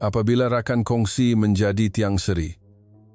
Apabila rakan kongsi menjadi tiang seri.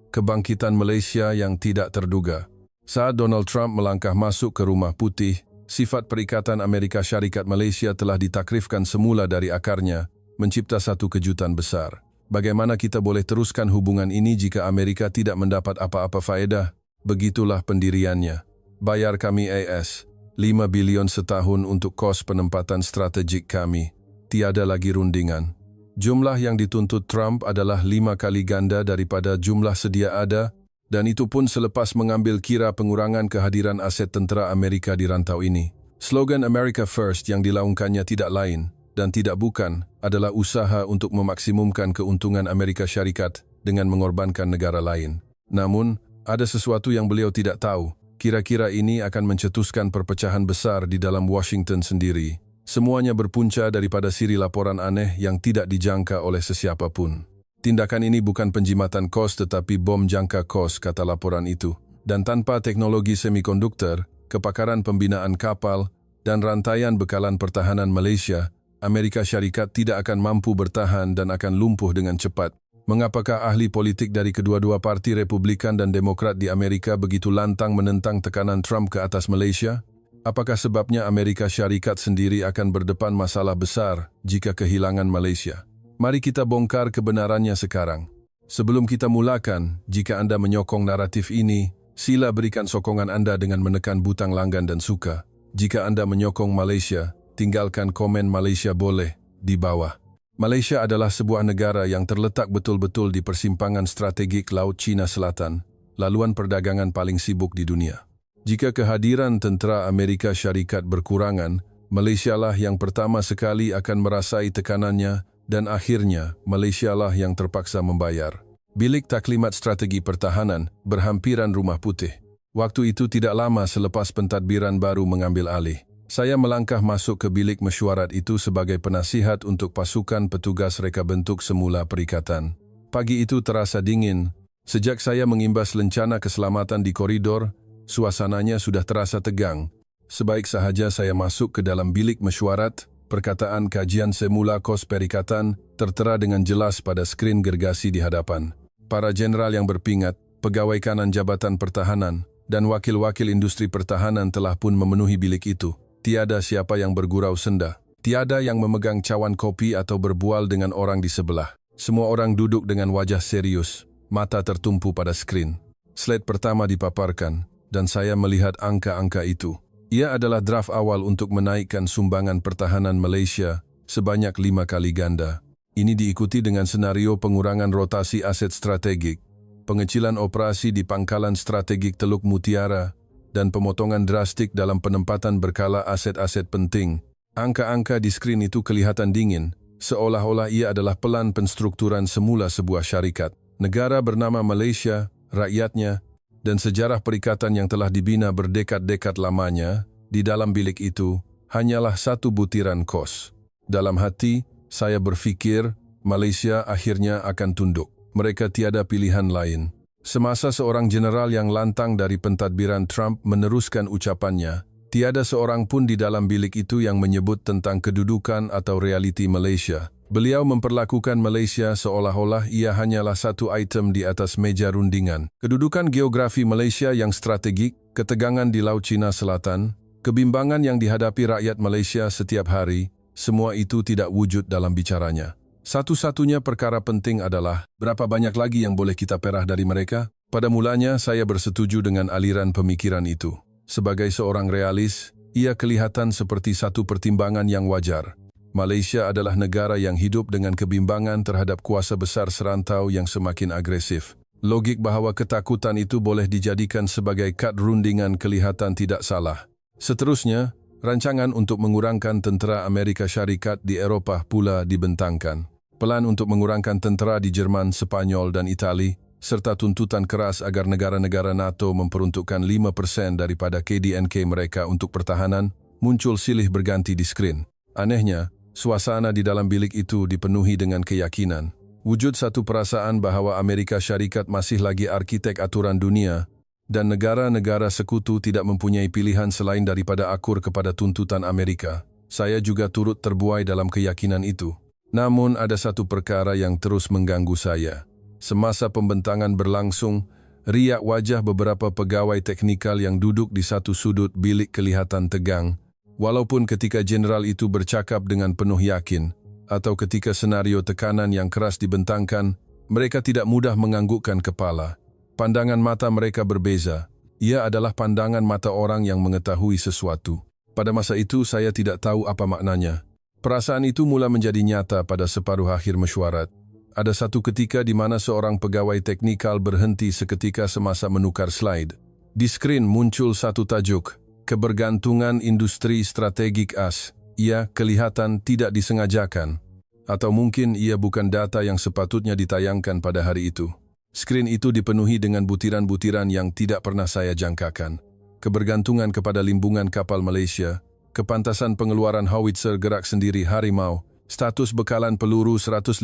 Kebangkitan Malaysia yang tidak terduga. Saat Donald Trump melangkah masuk ke Rumah Putih, sifat Perikatan Amerika Syarikat Malaysia telah ditakrifkan semula dari akarnya, mencipta satu kejutan besar. Bagaimana kita boleh teruskan hubungan ini jika Amerika tidak mendapat apa-apa faedah? Begitulah pendiriannya. Bayar kami AS 5 bilion setahun untuk kos penempatan strategik kami. Tiada lagi rundingan. Jumlah yang dituntut Trump adalah 5 kali ganda daripada jumlah sedia ada, dan itu pun selepas mengambil kira pengurangan kehadiran aset tentera Amerika di rantau ini. Slogan America First yang dilaungkannya tidak lain dan tidak bukan adalah usaha untuk memaksimumkan keuntungan Amerika Syarikat dengan mengorbankan negara lain. Namun, ada sesuatu yang beliau tidak tahu. Kira-kira ini akan mencetuskan perpecahan besar di dalam Washington sendiri. Semuanya berpunca daripada siri laporan aneh yang tidak dijangka oleh sesiapa pun. Tindakan ini bukan penjimatan kos tetapi bom jangka kos, kata laporan itu. Dan tanpa teknologi semikonduktor, kepakaran pembinaan kapal, dan rantaian bekalan pertahanan Malaysia, Amerika Syarikat tidak akan mampu bertahan dan akan lumpuh dengan cepat. Mengapakah ahli politik dari kedua-dua parti Republikan dan Demokrat di Amerika begitu lantang menentang tekanan Trump ke atas Malaysia? Apakah sebabnya Amerika Syarikat sendiri akan berdepan masalah besar jika kehilangan Malaysia? Mari kita bongkar kebenarannya sekarang. Sebelum kita mulakan, jika Anda menyokong naratif ini, sila berikan sokongan Anda dengan menekan butang langgan dan suka. Jika Anda menyokong Malaysia, tinggalkan komen Malaysia boleh di bawah. Malaysia adalah sebuah negara yang terletak betul-betul di persimpangan strategik Laut Cina Selatan, laluan perdagangan paling sibuk di dunia. Jika kehadiran tentera Amerika Syarikat berkurangan, Malaysia lah yang pertama sekali akan merasai tekanannya dan akhirnya Malaysia lah yang terpaksa membayar. Bilik Taklimat Strategi Pertahanan berhampiran Rumah Putih. Waktu itu tidak lama selepas pentadbiran baru mengambil alih. Saya melangkah masuk ke bilik mesyuarat itu sebagai penasihat untuk pasukan petugas reka bentuk semula perikatan. Pagi itu terasa dingin. Sejak saya mengimbas lencana keselamatan di koridor, suasananya sudah terasa tegang. Sebaik sahaja saya masuk ke dalam bilik mesyuarat, perkataan kajian semula kos perikatan tertera dengan jelas pada skrin gergasi di hadapan. Para jenderal yang berpingat, pegawai kanan Jabatan Pertahanan, dan wakil-wakil industri pertahanan telah pun memenuhi bilik itu. Tiada siapa yang bergurau senda. Tiada yang memegang cawan kopi atau berbual dengan orang di sebelah. Semua orang duduk dengan wajah serius, mata tertumpu pada skrin. Slide pertama dipaparkan, dan saya melihat angka-angka itu. Ia adalah draft awal untuk menaikkan sumbangan pertahanan Malaysia sebanyak 5 kali ganda. Ini diikuti dengan senario pengurangan rotasi aset strategik, pengecilan operasi di pangkalan strategik Teluk Mutiara, dan pemotongan drastik dalam penempatan berkala aset-aset penting. Angka-angka di skrin itu kelihatan dingin, seolah-olah ia adalah pelan penstrukturan semula sebuah syarikat. Negara bernama Malaysia, rakyatnya, dan sejarah perikatan yang telah dibina berdekad-dekad lamanya, di dalam bilik itu, hanyalah satu butiran kos. Dalam hati, saya berfikir, Malaysia akhirnya akan tunduk. Mereka tiada pilihan lain. Semasa seorang jeneral yang lantang dari pentadbiran Trump meneruskan ucapannya, tiada seorang pun di dalam bilik itu yang menyebut tentang kedudukan atau realiti Malaysia. Beliau memperlakukan Malaysia seolah-olah ia hanyalah satu item di atas meja rundingan. Kedudukan geografi Malaysia yang strategik, ketegangan di Laut Cina Selatan, kebimbangan yang dihadapi rakyat Malaysia setiap hari, semua itu tidak wujud dalam bicaranya. Satu-satunya perkara penting adalah, berapa banyak lagi yang boleh kita perah dari mereka? Pada mulanya saya bersetuju dengan aliran pemikiran itu. Sebagai seorang realis, ia kelihatan seperti satu pertimbangan yang wajar. Malaysia adalah negara yang hidup dengan kebimbangan terhadap kuasa besar serantau yang semakin agresif. Logik bahawa ketakutan itu boleh dijadikan sebagai kad rundingan kelihatan tidak salah. Seterusnya, rancangan untuk mengurangkan tentera Amerika Syarikat di Eropah pula dibentangkan. Pelan untuk mengurangkan tentera di Jerman, Sepanyol dan Itali, serta tuntutan keras agar negara-negara NATO memperuntukkan 5% daripada KDNK mereka untuk pertahanan, muncul silih berganti di skrin. Anehnya, suasana di dalam bilik itu dipenuhi dengan keyakinan. Wujud satu perasaan bahawa Amerika Syarikat masih lagi arkitek aturan dunia dan negara-negara sekutu tidak mempunyai pilihan selain daripada akur kepada tuntutan Amerika. Saya juga turut terbuai dalam keyakinan itu. Namun ada satu perkara yang terus mengganggu saya. Semasa pembentangan berlangsung, riak wajah beberapa pegawai teknikal yang duduk di satu sudut bilik kelihatan tegang, walaupun ketika jenderal itu bercakap dengan penuh yakin, atau ketika senario tekanan yang keras dibentangkan, mereka tidak mudah menganggukkan kepala. Pandangan mata mereka berbeza. Ia adalah pandangan mata orang yang mengetahui sesuatu. Pada masa itu saya tidak tahu apa maknanya. Perasaan itu mula menjadi nyata pada separuh akhir mesyuarat. Ada satu ketika di mana seorang pegawai teknikal berhenti seketika semasa menukar slide. Di skrin muncul satu tajuk, kebergantungan industri strategik AS. Ia kelihatan tidak disengajakan. Atau mungkin ia bukan data yang sepatutnya ditayangkan pada hari itu. Skrin itu dipenuhi dengan butiran-butiran yang tidak pernah saya jangkakan. Kebergantungan kepada limbungan kapal Malaysia, kepantasan pengeluaran howitzer gerak sendiri Harimau, status bekalan peluru 155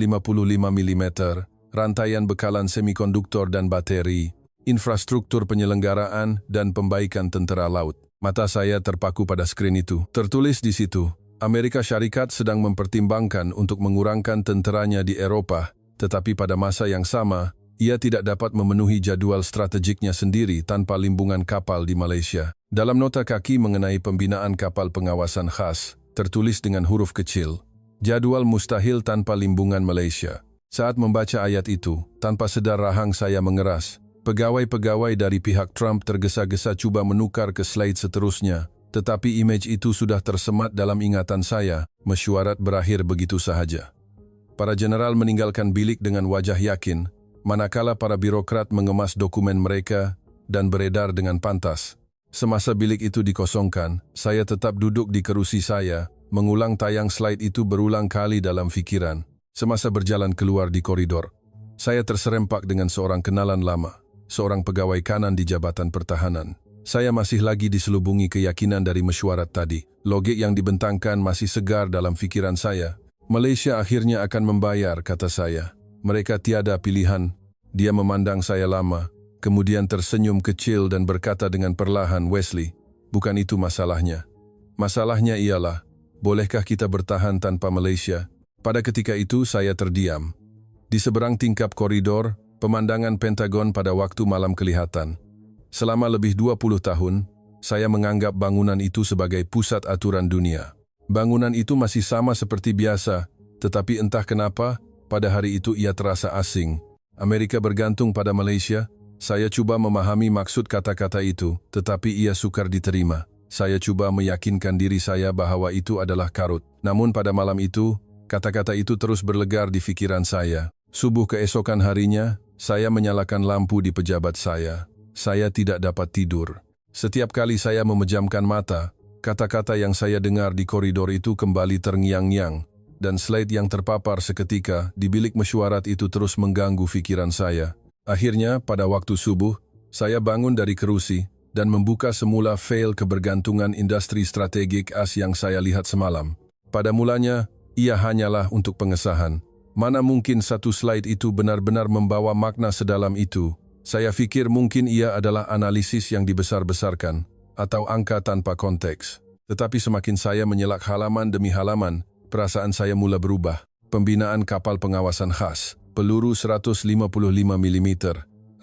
mm, rantaian bekalan semikonduktor dan bateri, infrastruktur penyelenggaraan dan pembaikan tentera laut. Mata saya terpaku pada skrin itu. Tertulis di situ, Amerika Syarikat sedang mempertimbangkan untuk mengurangkan tenteranya di Eropah, tetapi pada masa yang sama, ia tidak dapat memenuhi jadwal strategiknya sendiri tanpa limbungan kapal di Malaysia. Dalam nota kaki mengenai pembinaan kapal pengawasan khas, tertulis dengan huruf kecil, jadwal mustahil tanpa limbungan Malaysia. Saat membaca ayat itu, tanpa sedar rahang saya mengeras. Pegawai-pegawai dari pihak Trump tergesa-gesa cuba menukar ke slide seterusnya, tetapi imej itu sudah tersemat dalam ingatan saya. Mesyuarat berakhir begitu sahaja. Para jeneral meninggalkan bilik dengan wajah yakin, manakala para birokrat mengemas dokumen mereka dan beredar dengan pantas. Semasa bilik itu dikosongkan, saya tetap duduk di kerusi saya, mengulang tayang slide itu berulang kali dalam fikiran. Semasa berjalan keluar di koridor, saya terserempak dengan seorang kenalan lama, seorang pegawai kanan di Jabatan Pertahanan. Saya masih lagi diselubungi keyakinan dari mesyuarat tadi. Logik yang dibentangkan masih segar dalam fikiran saya. Malaysia akhirnya akan membayar, kata saya. Mereka tiada pilihan. Dia memandang saya lama, kemudian tersenyum kecil dan berkata dengan perlahan, Wesley, bukan itu masalahnya. Masalahnya ialah, bolehkah kita bertahan tanpa Malaysia? Pada ketika itu saya terdiam. Di seberang tingkap koridor, pemandangan Pentagon pada waktu malam kelihatan. Selama lebih 20 tahun, saya menganggap bangunan itu sebagai pusat aturan dunia. Bangunan itu masih sama seperti biasa, tetapi entah kenapa, pada hari itu ia terasa asing. Amerika bergantung pada Malaysia. Saya cuba memahami maksud kata-kata itu, tetapi ia sukar diterima. Saya cuba meyakinkan diri saya bahwa itu adalah karut. Namun pada malam itu, kata-kata itu terus berlegar di pikiran saya. Subuh keesokan harinya, saya menyalakan lampu di pejabat saya. Saya tidak dapat tidur. Setiap kali saya memejamkan mata, kata-kata yang saya dengar di koridor itu kembali terngiang-ngiang. Dan slide yang terpapar seketika di bilik mesyuarat itu terus mengganggu pikiran saya. Akhirnya, pada waktu subuh, saya bangun dari kerusi dan membuka semula fail kebergantungan industri strategik AS yang saya lihat semalam. Pada mulanya, ia hanyalah untuk pengesahan. Mana mungkin satu slide itu benar-benar membawa makna sedalam itu? Saya fikir mungkin ia adalah analisis yang dibesar-besarkan atau angka tanpa konteks. Tetapi semakin saya menyelak halaman demi halaman, perasaan saya mula berubah. Pembinaan kapal pengawasan khas, peluru 155 mm,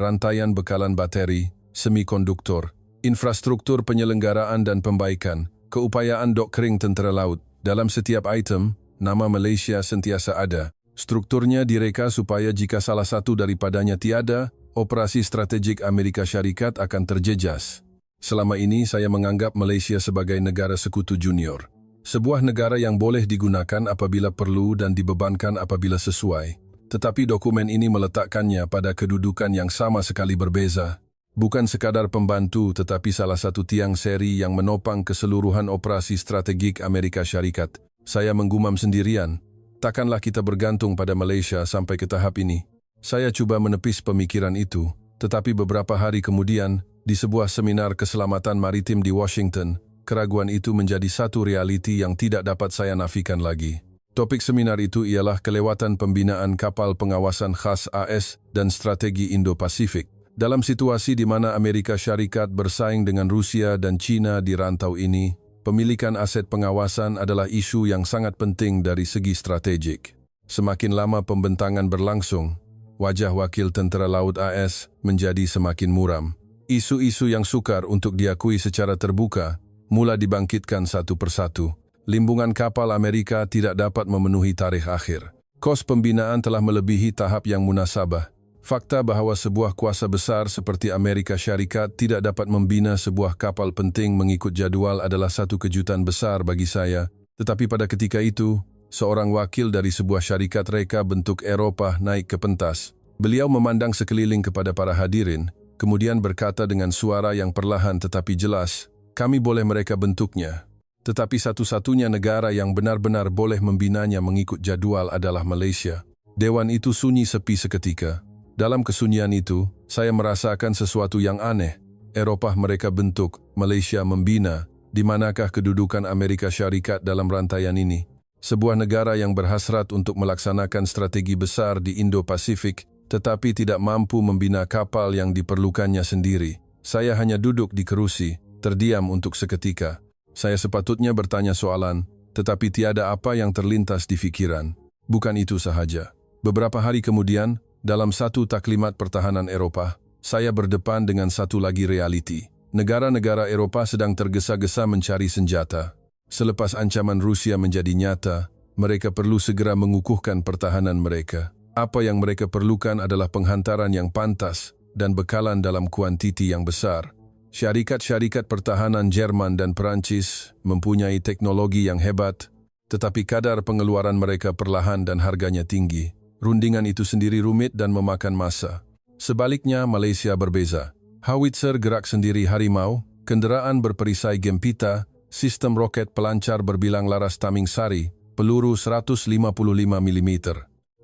rantaian bekalan bateri, semikonduktor, infrastruktur penyelenggaraan dan pembaikan, keupayaan dok kering tentera laut. Dalam setiap item, nama Malaysia sentiasa ada. Strukturnya direka supaya jika salah satu daripadanya tiada, operasi strategik Amerika Syarikat akan terjejas. Selama ini saya menganggap Malaysia sebagai negara sekutu junior. Sebuah negara yang boleh digunakan apabila perlu dan dibebankan apabila sesuai. Tetapi dokumen ini meletakkannya pada kedudukan yang sama sekali berbeza. Bukan sekadar pembantu tetapi salah satu tiang seri yang menopang keseluruhan operasi strategik Amerika Syarikat. Saya menggumam sendirian. Takkanlah kita bergantung pada Malaysia sampai ke tahap ini. Saya cuba menepis pemikiran itu. Tetapi beberapa hari kemudian, di sebuah seminar keselamatan maritim di Washington, keraguan itu menjadi satu realiti yang tidak dapat saya nafikan lagi. Topik seminar itu ialah kelewatan pembinaan kapal pengawasan khas AS dan strategi Indo-Pasifik. Dalam situasi di mana Amerika Syarikat bersaing dengan Rusia dan China di rantau ini, pemilikan aset pengawasan adalah isu yang sangat penting dari segi strategik. Semakin lama pembentangan berlangsung, wajah wakil tentara laut AS menjadi semakin muram. Isu-isu yang sukar untuk diakui secara terbuka mula dibangkitkan satu persatu. Limbungan kapal Amerika tidak dapat memenuhi tarikh akhir. Kos pembinaan telah melebihi tahap yang munasabah. Fakta bahwa sebuah kuasa besar seperti Amerika Syarikat tidak dapat membina sebuah kapal penting mengikut jadual adalah satu kejutan besar bagi saya. Tetapi pada ketika itu, seorang wakil dari sebuah syarikat reka bentuk Eropa naik ke pentas. Beliau memandang sekeliling kepada para hadirin, kemudian berkata dengan suara yang perlahan tetapi jelas, "Kami boleh mereka bentuknya. Tetapi satu-satunya negara yang benar-benar boleh membinanya mengikut jadwal adalah Malaysia." Dewan itu sunyi sepi seketika. Dalam kesunyian itu, saya merasakan sesuatu yang aneh. Eropa mereka bentuk, Malaysia membina. Di manakah kedudukan Amerika Syarikat dalam rantaian ini? Sebuah negara yang berhasrat untuk melaksanakan strategi besar di Indo-Pasifik, tetapi tidak mampu membina kapal yang diperlukannya sendiri. Saya hanya duduk di kerusi, terdiam untuk seketika. Saya sepatutnya bertanya soalan, tetapi tiada apa yang terlintas di pikiran. Bukan itu sahaja. Beberapa hari kemudian, dalam satu taklimat pertahanan Eropa, saya berdepan dengan satu lagi realiti. Negara-negara Eropa sedang tergesa-gesa mencari senjata. Selepas ancaman Rusia menjadi nyata, mereka perlu segera mengukuhkan pertahanan mereka. Apa yang mereka perlukan adalah penghantaran yang pantas dan bekalan dalam kuantiti yang besar. Syarikat-syarikat pertahanan Jerman dan Perancis mempunyai teknologi yang hebat, tetapi kadar pengeluaran mereka perlahan dan harganya tinggi. Rundingan itu sendiri rumit dan memakan masa. Sebaliknya, Malaysia berbeza. Howitzer gerak sendiri harimau, kenderaan berperisai Gempita, sistem roket pelancar berbilang laras Taming Sari, peluru 155 mm.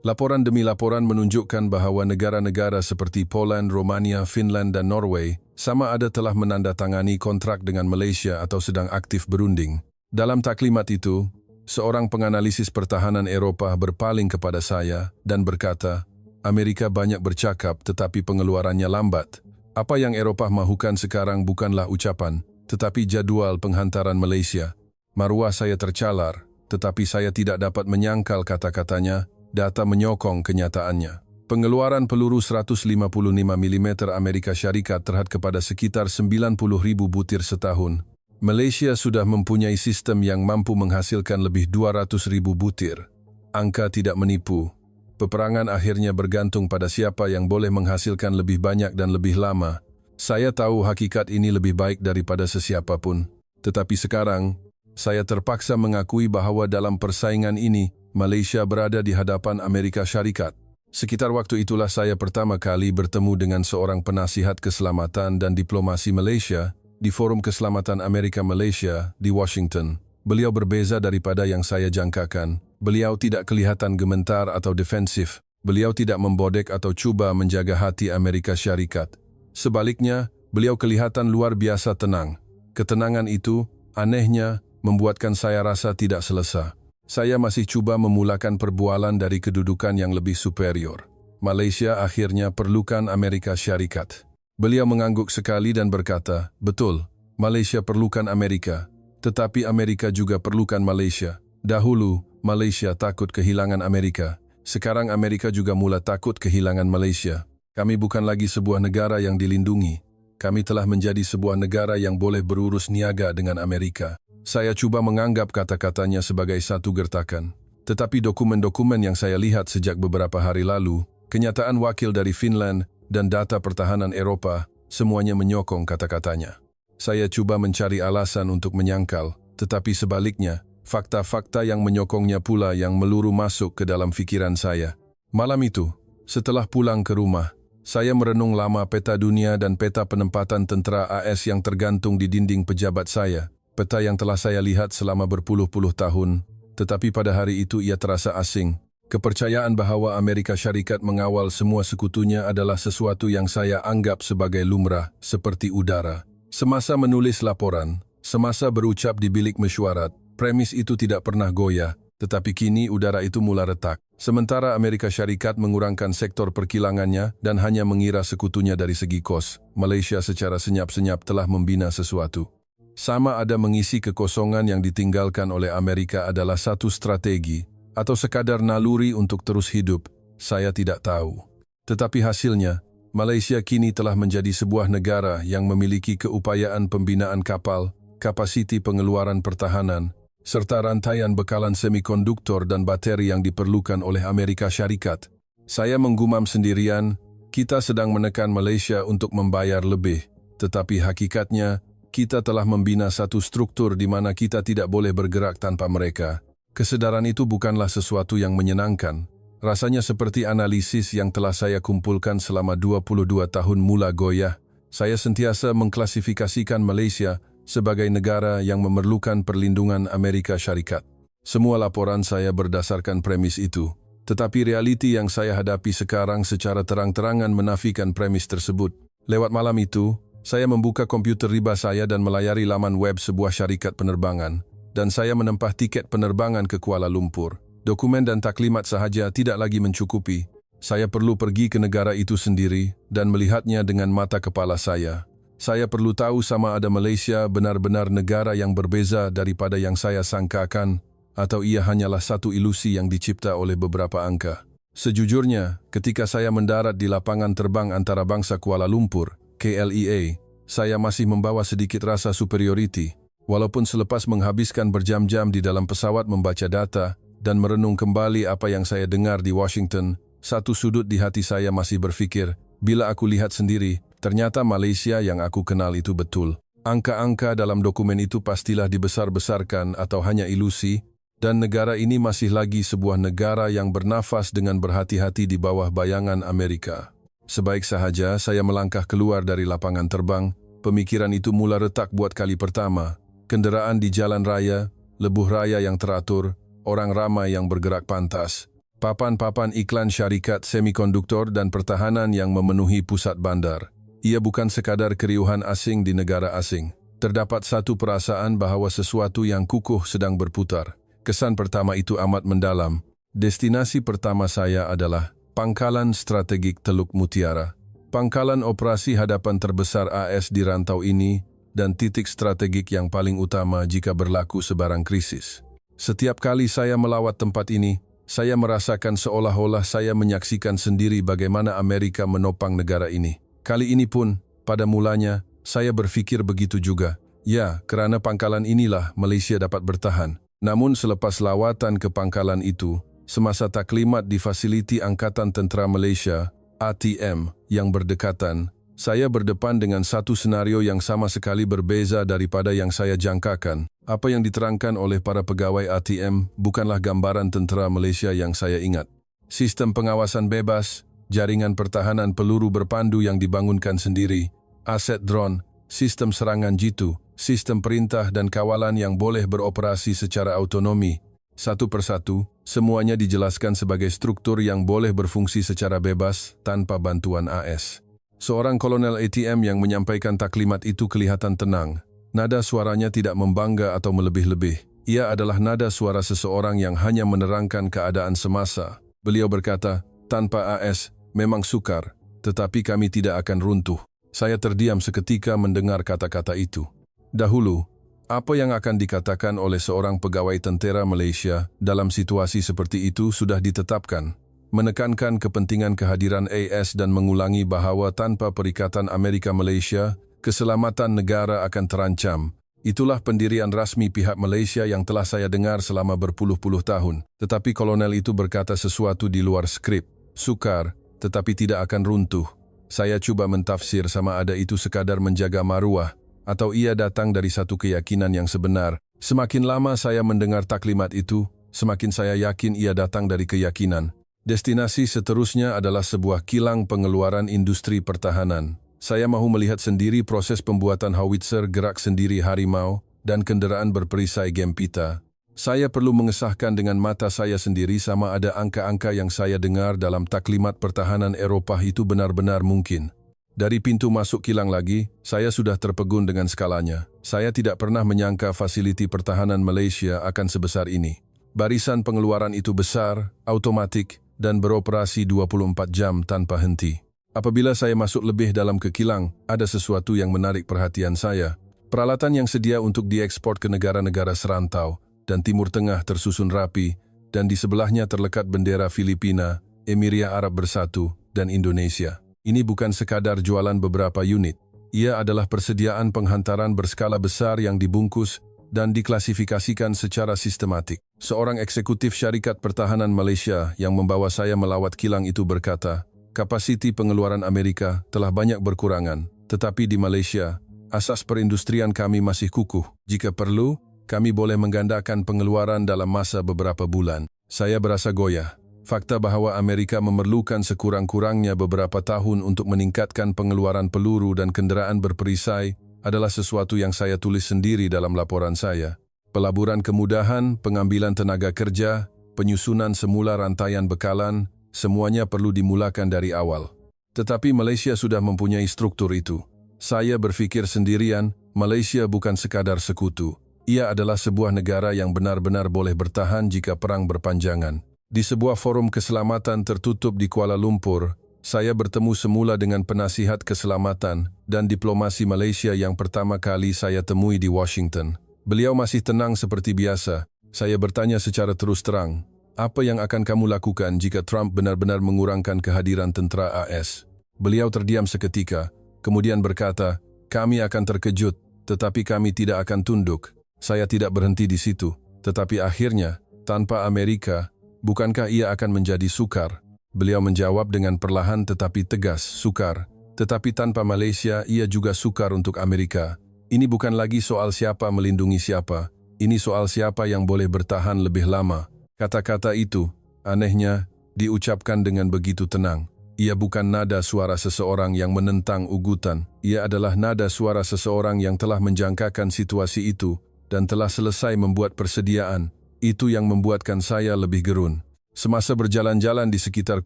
Laporan demi laporan menunjukkan bahwa negara-negara seperti Poland, Romania, Finland, dan Norway sama ada telah menandatangani kontrak dengan Malaysia atau sedang aktif berunding. Dalam taklimat itu, seorang penganalisis pertahanan Eropa berpaling kepada saya dan berkata, "Amerika banyak bercakap tetapi pengeluarannya lambat. Apa yang Eropa mahukan sekarang bukanlah ucapan, tetapi jadwal penghantaran Malaysia." Maruah saya tercalar, tetapi saya tidak dapat menyangkal kata-katanya, data menyokong kenyataannya. Pengeluaran peluru 155 mm Amerika Syarikat terhad kepada sekitar 90.000 butir setahun. Malaysia sudah mempunyai sistem yang mampu menghasilkan lebih 200.000 butir. Angka tidak menipu. Peperangan akhirnya bergantung pada siapa yang boleh menghasilkan lebih banyak dan lebih lama. Saya tahu hakikat ini lebih baik daripada sesiapapun. Tetapi sekarang, saya terpaksa mengakui bahwa dalam persaingan ini, Malaysia berada di hadapan Amerika Syarikat. Sekitar waktu itulah saya pertama kali bertemu dengan seorang penasihat keselamatan dan diplomasi Malaysia di Forum Keselamatan Amerika Malaysia di Washington. Beliau berbeza daripada yang saya jangkakan. Beliau tidak kelihatan gementar atau defensif. Beliau tidak membodek atau cuba menjaga hati Amerika Syarikat. Sebaliknya, beliau kelihatan luar biasa tenang. Ketenangan itu, anehnya, membuatkan saya rasa tidak selesa. Saya masih cuba memulakan perbualan dari kedudukan yang lebih superior. Malaysia akhirnya perlukan Amerika Syarikat. Beliau mengangguk sekali dan berkata, "Betul, Malaysia perlukan Amerika, tetapi Amerika juga perlukan Malaysia. Dahulu, Malaysia takut kehilangan Amerika. Sekarang Amerika juga mula takut kehilangan Malaysia. Kami bukan lagi sebuah negara yang dilindungi. Kami telah menjadi sebuah negara yang boleh berurus niaga dengan Amerika." Saya cuba menganggap kata-katanya sebagai satu gertakan. Tetapi dokumen-dokumen yang saya lihat sejak beberapa hari lalu, kenyataan wakil dari Finland, dan data pertahanan Eropa, semuanya menyokong kata-katanya. Saya cuba mencari alasan untuk menyangkal, tetapi sebaliknya, fakta-fakta yang menyokongnya pula yang meluru masuk ke dalam fikiran saya. Malam itu, setelah pulang ke rumah, saya merenung lama peta dunia dan peta penempatan tentera AS yang tergantung di dinding pejabat saya. Peta yang telah saya lihat selama berpuluh-puluh tahun, tetapi pada hari itu ia terasa asing. Kepercayaan bahwa Amerika Syarikat mengawal semua sekutunya adalah sesuatu yang saya anggap sebagai lumrah, seperti udara. Semasa menulis laporan, semasa berucap di bilik mesyuarat, premis itu tidak pernah goyah, tetapi kini udara itu mula retak. Sementara Amerika Syarikat mengurangkan sektor perkilangannya dan hanya mengira sekutunya dari segi kos, Malaysia secara senyap-senyap telah membina sesuatu. Sama ada mengisi kekosongan yang ditinggalkan oleh Amerika adalah satu strategi. atau sekadar naluri untuk terus hidup, saya tidak tahu. Tetapi hasilnya, Malaysia kini telah menjadi sebuah negara yang memiliki keupayaan pembinaan kapal, kapasiti pengeluaran pertahanan, serta rantaian bekalan semikonduktor dan bateri yang diperlukan oleh Amerika Syarikat. Saya menggumam sendirian, kita sedang menekan Malaysia untuk membayar lebih, tetapi hakikatnya, kita telah membina satu struktur di mana kita tidak boleh bergerak tanpa mereka. Kesedaran itu bukanlah sesuatu yang menyenangkan. Rasanya seperti analisis yang telah saya kumpulkan selama 22 tahun mula goyah. Saya sentiasa mengklasifikasikan Malaysia sebagai negara yang memerlukan perlindungan Amerika Syarikat. Semua laporan saya berdasarkan premis itu, tetapi realiti yang saya hadapi sekarang secara terang-terangan menafikan premis tersebut. Lewat malam itu, saya membuka komputer riba saya dan melayari laman web sebuah syarikat penerbangan, dan saya menempah tiket penerbangan ke Kuala Lumpur. Dokumen dan taklimat sahaja tidak lagi mencukupi. Saya perlu pergi ke negara itu sendiri dan melihatnya dengan mata kepala saya. Saya perlu tahu sama ada Malaysia benar-benar negara yang berbeza daripada yang saya sangkakan, atau ia hanyalah satu ilusi yang dicipta oleh beberapa angka. Sejujurnya, ketika saya mendarat di lapangan terbang antarabangsa Kuala Lumpur, KLEA, saya masih membawa sedikit rasa superiority, walaupun selepas menghabiskan berjam-jam di dalam pesawat membaca data dan merenung kembali apa yang saya dengar di Washington, satu sudut di hati saya masih berfikir, bila aku lihat sendiri, ternyata Malaysia yang aku kenal itu betul. Angka-angka dalam dokumen itu pastilah dibesar-besarkan atau hanya ilusi, dan negara ini masih lagi sebuah negara yang bernafas dengan berhati-hati di bawah bayangan Amerika. Sebaik sahaja saya melangkah keluar dari lapangan terbang, pemikiran itu mula retak buat kali pertama. Kenderaan di jalan raya, lebuh raya yang teratur, orang ramai yang bergerak pantas, papan-papan iklan syarikat semikonduktor dan pertahanan yang memenuhi pusat bandar. Ia bukan sekadar keriuhan asing di negara asing. Terdapat satu perasaan bahawa sesuatu yang kukuh sedang berputar. Kesan pertama itu amat mendalam. Destinasi pertama saya adalah Pangkalan Strategik Teluk Mutiara. Pangkalan operasi hadapan terbesar AS di rantau ini dan titik strategik yang paling utama jika berlaku sebarang krisis. Setiap kali saya melawat tempat ini, saya merasakan seolah-olah saya menyaksikan sendiri bagaimana Amerika menopang negara ini. Kali ini pun, pada mulanya, saya berfikir begitu juga. Ya, kerana pangkalan inilah Malaysia dapat bertahan. Namun selepas lawatan ke pangkalan itu, semasa taklimat di fasiliti Angkatan Tentera Malaysia, ATM, yang berdekatan, saya berdepan dengan satu senario yang sama sekali berbeza daripada yang saya jangkakan. Apa yang diterangkan oleh para pegawai ATM bukanlah gambaran tentera Malaysia yang saya ingat. Sistem pengawasan bebas, jaringan pertahanan peluru berpandu yang dibangunkan sendiri, aset drone, sistem serangan jitu, sistem perintah dan kawalan yang boleh beroperasi secara autonomi. Satu persatu, semuanya dijelaskan sebagai struktur yang boleh berfungsi secara bebas tanpa bantuan AS. Seorang kolonel ATM yang menyampaikan taklimat itu kelihatan tenang. Nada suaranya tidak membangga atau melebih-lebih. Ia adalah nada suara seseorang yang hanya menerangkan keadaan semasa. Beliau berkata, tanpa AS, memang sukar, tetapi kami tidak akan runtuh. Saya terdiam seketika mendengar kata-kata itu. Dahulu, apa yang akan dikatakan oleh seorang pegawai tentera Malaysia dalam situasi seperti itu sudah ditetapkan. Menekankan kepentingan kehadiran AS dan mengulangi bahawa tanpa perikatan Amerika-Malaysia, keselamatan negara akan terancam. Itulah pendirian rasmi pihak Malaysia yang telah saya dengar selama berpuluh-puluh tahun. Tetapi kolonel itu berkata sesuatu di luar skrip. Sukar, tetapi tidak akan runtuh. Saya cuba mentafsir sama ada itu sekadar menjaga maruah, atau ia datang dari satu keyakinan yang sebenar. Semakin lama saya mendengar taklimat itu, semakin saya yakin ia datang dari keyakinan. Destinasi seterusnya adalah sebuah kilang pengeluaran industri pertahanan. Saya mahu melihat sendiri proses pembuatan howitzer gerak sendiri harimau dan kenderaan berperisai Gempita. Saya perlu mengesahkan dengan mata saya sendiri sama ada angka-angka yang saya dengar dalam taklimat pertahanan Eropah itu benar-benar mungkin. Dari pintu masuk kilang lagi, saya sudah terpegun dengan skalanya. Saya tidak pernah menyangka fasiliti pertahanan Malaysia akan sebesar ini. Barisan pengeluaran itu besar, automatik, dan beroperasi 24 jam tanpa henti. Apabila saya masuk lebih dalam ke kilang, ada sesuatu yang menarik perhatian saya. Peralatan yang sedia untuk diekspor ke negara-negara serantau dan Timur Tengah tersusun rapi dan di sebelahnya terlekat bendera Filipina, Emiria Arab Bersatu, dan Indonesia. Ini bukan sekadar jualan beberapa unit. Ia adalah persediaan penghantaran berskala besar yang dibungkus dan diklasifikasikan secara sistematik. Seorang eksekutif Syarikat Pertahanan Malaysia yang membawa saya melawat kilang itu berkata, kapasiti pengeluaran Amerika telah banyak berkurangan, tetapi di Malaysia, asas perindustrian kami masih kukuh. Jika perlu, kami boleh menggandakan pengeluaran dalam masa beberapa bulan. Saya berasa goyah. Fakta bahawa Amerika memerlukan sekurang-kurangnya beberapa tahun untuk meningkatkan pengeluaran peluru dan kenderaan berperisai adalah sesuatu yang saya tulis sendiri dalam laporan saya. Pelaburan kemudahan, pengambilan tenaga kerja, penyusunan semula rantaian bekalan, semuanya perlu dimulakan dari awal. Tetapi Malaysia sudah mempunyai struktur itu. Saya berfikir sendirian, Malaysia bukan sekadar sekutu. Ia adalah sebuah negara yang benar-benar boleh bertahan jika perang berpanjangan. Di sebuah forum keselamatan tertutup di Kuala Lumpur, saya bertemu semula dengan penasihat keselamatan dan diplomasi Malaysia yang pertama kali saya temui di Washington. Beliau masih tenang seperti biasa. Saya bertanya secara terus terang, apa yang akan kamu lakukan jika Trump benar-benar mengurangkan kehadiran tentera AS? Beliau terdiam seketika, kemudian berkata, kami akan terkejut, tetapi kami tidak akan tunduk. Saya tidak berhenti di situ, tetapi akhirnya, tanpa Amerika, bukankah ia akan menjadi sukar? Beliau menjawab dengan perlahan tetapi tegas, sukar. Tetapi tanpa Malaysia, ia juga sukar untuk Amerika. Ini bukan lagi soal siapa melindungi siapa. Ini soal siapa yang boleh bertahan lebih lama. Kata-kata itu, anehnya, diucapkan dengan begitu tenang. Ia bukan nada suara seseorang yang menentang ugutan. Ia adalah nada suara seseorang yang telah menjangkakan situasi itu dan telah selesai membuat persediaan. Itu yang membuatkan saya lebih gerun. Semasa berjalan-jalan di sekitar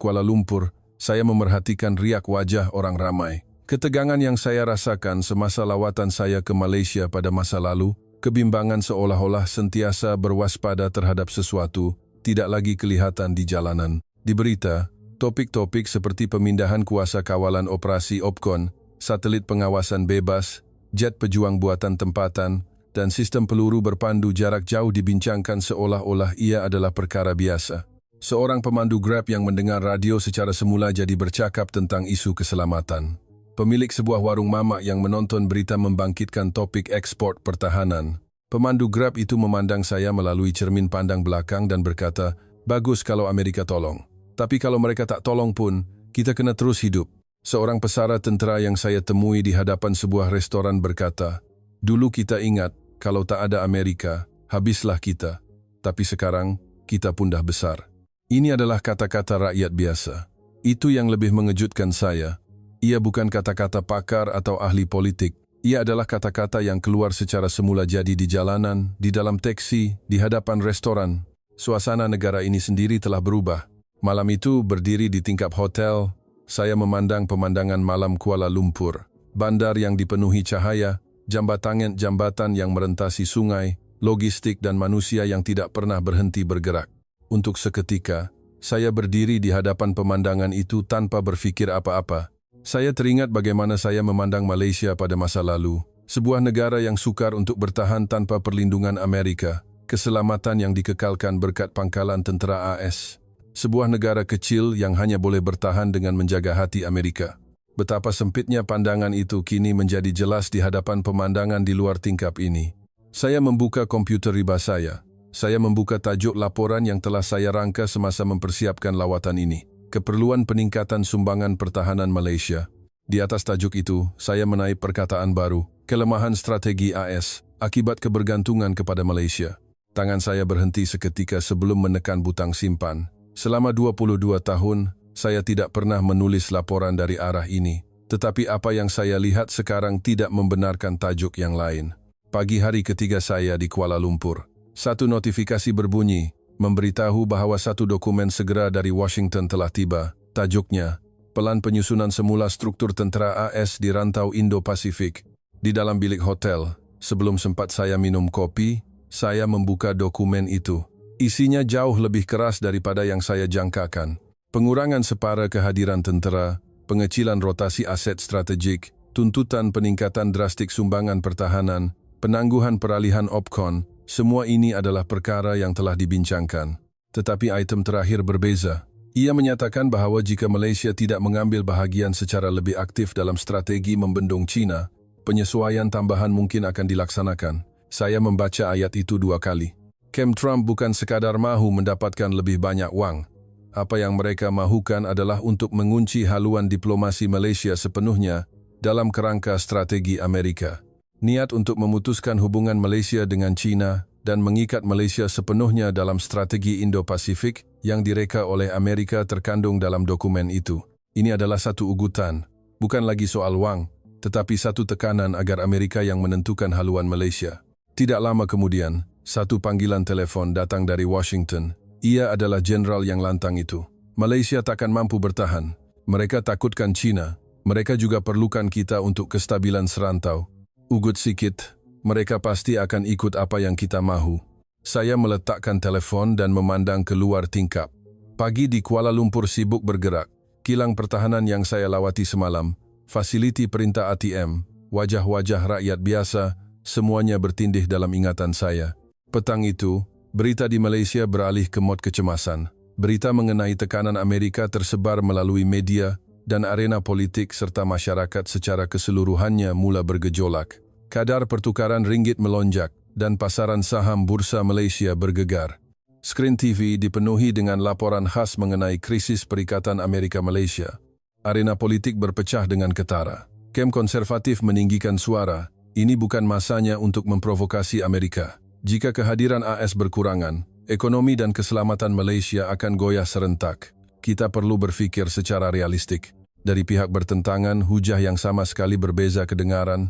Kuala Lumpur, saya memerhatikan riak wajah orang ramai. Ketegangan yang saya rasakan semasa lawatan saya ke Malaysia pada masa lalu, kebimbangan seolah-olah sentiasa berwaspada terhadap sesuatu, tidak lagi kelihatan di jalanan. Di berita, topik-topik seperti pemindahan kuasa kawalan operasi OPCON, satelit pengawasan bebas, jet pejuang buatan tempatan, dan sistem peluru berpandu jarak jauh dibincangkan seolah-olah ia adalah perkara biasa. Seorang pemandu Grab yang mendengar radio secara semula jadi bercakap tentang isu keselamatan. Pemilik sebuah warung mamak yang menonton berita membangkitkan topik ekspor pertahanan. Pemandu Grab itu memandang saya melalui cermin pandang belakang dan berkata, bagus kalau Amerika tolong. Tapi kalau mereka tak tolong pun, kita kena terus hidup. Seorang pesara tentera yang saya temui di hadapan sebuah restoran berkata, dulu kita ingat, kalau tak ada Amerika, habislah kita. Tapi sekarang, kita pun dah besar. Ini adalah kata-kata rakyat biasa. Itu yang lebih mengejutkan saya. Ia bukan kata-kata pakar atau ahli politik. Ia adalah kata-kata yang keluar secara semula jadi di jalanan, di dalam teksi, di hadapan restoran. Suasana negara ini sendiri telah berubah. Malam itu berdiri di tingkap hotel, saya memandang pemandangan malam Kuala Lumpur. Bandar yang dipenuhi cahaya, jambatan yang merentasi sungai, logistik dan manusia yang tidak pernah berhenti bergerak. Untuk seketika, saya berdiri di hadapan pemandangan itu tanpa berfikir apa-apa. Saya teringat bagaimana saya memandang Malaysia pada masa lalu, sebuah negara yang sukar untuk bertahan tanpa perlindungan Amerika, keselamatan yang dikekalkan berkat pangkalan tentera AS. Sebuah negara kecil yang hanya boleh bertahan dengan menjaga hati Amerika. Betapa sempitnya pandangan itu kini menjadi jelas di hadapan pemandangan di luar tingkap ini. Saya membuka komputer riba saya. Saya membuka tajuk laporan yang telah saya rangka semasa mempersiapkan lawatan ini. Keperluan peningkatan sumbangan pertahanan Malaysia. Di atas tajuk itu, saya menaip perkataan baru, kelemahan strategi AS akibat kebergantungan kepada Malaysia. Tangan saya berhenti seketika sebelum menekan butang simpan. Selama 22 tahun, saya tidak pernah menulis laporan dari arah ini, tetapi apa yang saya lihat sekarang tidak membenarkan tajuk yang lain. Pagi hari ketiga saya di Kuala Lumpur, satu notifikasi berbunyi, memberitahu bahawa satu dokumen segera dari Washington telah tiba. Tajuknya, Pelan Penyusunan Semula Struktur Tentera AS di Rantau Indo-Pasifik. Di dalam bilik hotel, sebelum sempat saya minum kopi, saya membuka dokumen itu. Isinya jauh lebih keras daripada yang saya jangkakan. Pengurangan separa kehadiran tentera, pengecilan rotasi aset strategik, tuntutan peningkatan drastik sumbangan pertahanan, penangguhan peralihan OPCON, semua ini adalah perkara yang telah dibincangkan. tetapi item terakhir berbeza. Ia menyatakan bahawa jika Malaysia tidak mengambil bahagian secara lebih aktif dalam strategi membendung China, penyesuaian tambahan mungkin akan dilaksanakan. Saya membaca ayat itu 2 kali. Kem Trump bukan sekadar mahu mendapatkan lebih banyak wang. Apa yang mereka mahukan adalah untuk mengunci haluan diplomasi Malaysia sepenuhnya dalam kerangka strategi Amerika. Niat untuk memutuskan hubungan Malaysia dengan China dan mengikat Malaysia sepenuhnya dalam strategi Indo-Pasifik yang direka oleh Amerika terkandung dalam dokumen itu. Ini adalah satu ugutan, bukan lagi soal wang, tetapi satu tekanan agar Amerika yang menentukan haluan Malaysia. Tidak lama kemudian, satu panggilan telepon datang dari Washington. Ia adalah jenderal yang lantang itu. Malaysia takkan mampu bertahan. Mereka takutkan China. Mereka juga perlukan kita untuk kestabilan serantau. Ugut sikit, mereka pasti akan ikut apa yang kita mahu. Saya meletakkan telefon dan memandang keluar tingkap. Pagi di Kuala Lumpur sibuk bergerak. Kilang pertahanan yang saya lawati semalam, fasiliti perintah ATM, wajah-wajah rakyat biasa, semuanya bertindih dalam ingatan saya. Petang itu, berita di Malaysia beralih ke mod kecemasan. Berita mengenai tekanan Amerika tersebar melalui media dan arena politik serta masyarakat secara keseluruhannya mula bergejolak. Kadar pertukaran ringgit melonjak dan pasaran saham bursa Malaysia bergegar. Skrin TV dipenuhi dengan laporan khas mengenai krisis perikatan Amerika-Malaysia. Arena politik berpecah dengan ketara. Kem konservatif meninggikan suara, ini bukan masanya untuk memprovokasi Amerika. Jika kehadiran AS berkurangan, ekonomi dan keselamatan Malaysia akan goyah serentak. Kita perlu berfikir secara realistik. Dari pihak bertentangan, hujah yang sama sekali berbeza kedengaran.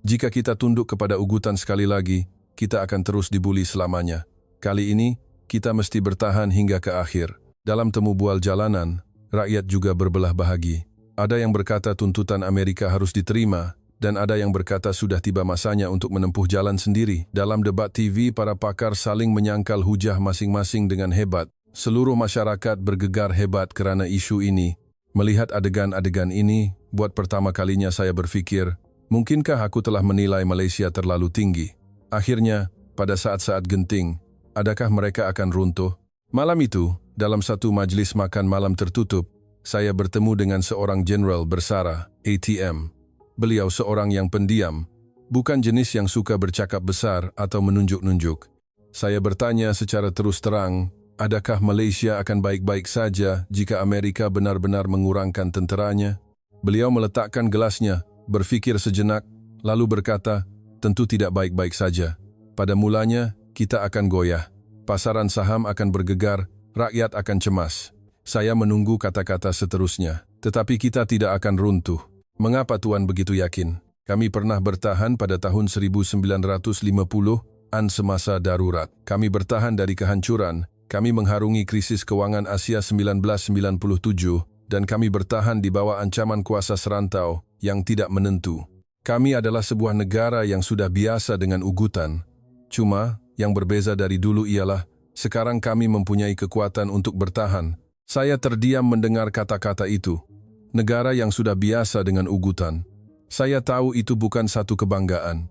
Jika kita tunduk kepada ugutan sekali lagi, kita akan terus dibuli selamanya. Kali ini, kita mesti bertahan hingga ke akhir. Dalam temu bual jalanan, rakyat juga berbelah bahagi. Ada yang berkata tuntutan Amerika harus diterima, dan ada yang berkata sudah tiba masanya untuk menempuh jalan sendiri. Dalam debat TV, para pakar saling menyangkal hujah masing-masing dengan hebat. Seluruh masyarakat bergegar hebat kerana isu ini. Melihat adegan-adegan ini, buat pertama kalinya saya berfikir, mungkinkah aku telah menilai Malaysia terlalu tinggi? Akhirnya, pada saat-saat genting, adakah mereka akan runtuh? Malam itu, dalam satu majlis makan malam tertutup, saya bertemu dengan seorang jenderal bersara, ATM. Beliau seorang yang pendiam, bukan jenis yang suka bercakap besar atau menunjuk-nunjuk. Saya bertanya secara terus terang, adakah Malaysia akan baik-baik saja jika Amerika benar-benar mengurangkan tenteranya? Beliau meletakkan gelasnya, berfikir sejenak, lalu berkata, tentu tidak baik-baik saja. Pada mulanya, kita akan goyah. Pasaran saham akan bergegar, rakyat akan cemas. Saya menunggu kata-kata seterusnya. Tetapi kita tidak akan runtuh. Mengapa Tuan begitu yakin? Kami pernah bertahan pada tahun 1950-an semasa darurat. Kami bertahan dari kehancuran. Kami mengharungi krisis keuangan Asia 1997 dan kami bertahan di bawah ancaman kuasa serantau yang tidak menentu. Kami adalah sebuah negara yang sudah biasa dengan ugutan. Cuma, yang berbeza dari dulu ialah, sekarang kami mempunyai kekuatan untuk bertahan. Saya terdiam mendengar kata-kata itu. Negara yang sudah biasa dengan ugutan. Saya tahu itu bukan satu kebanggaan.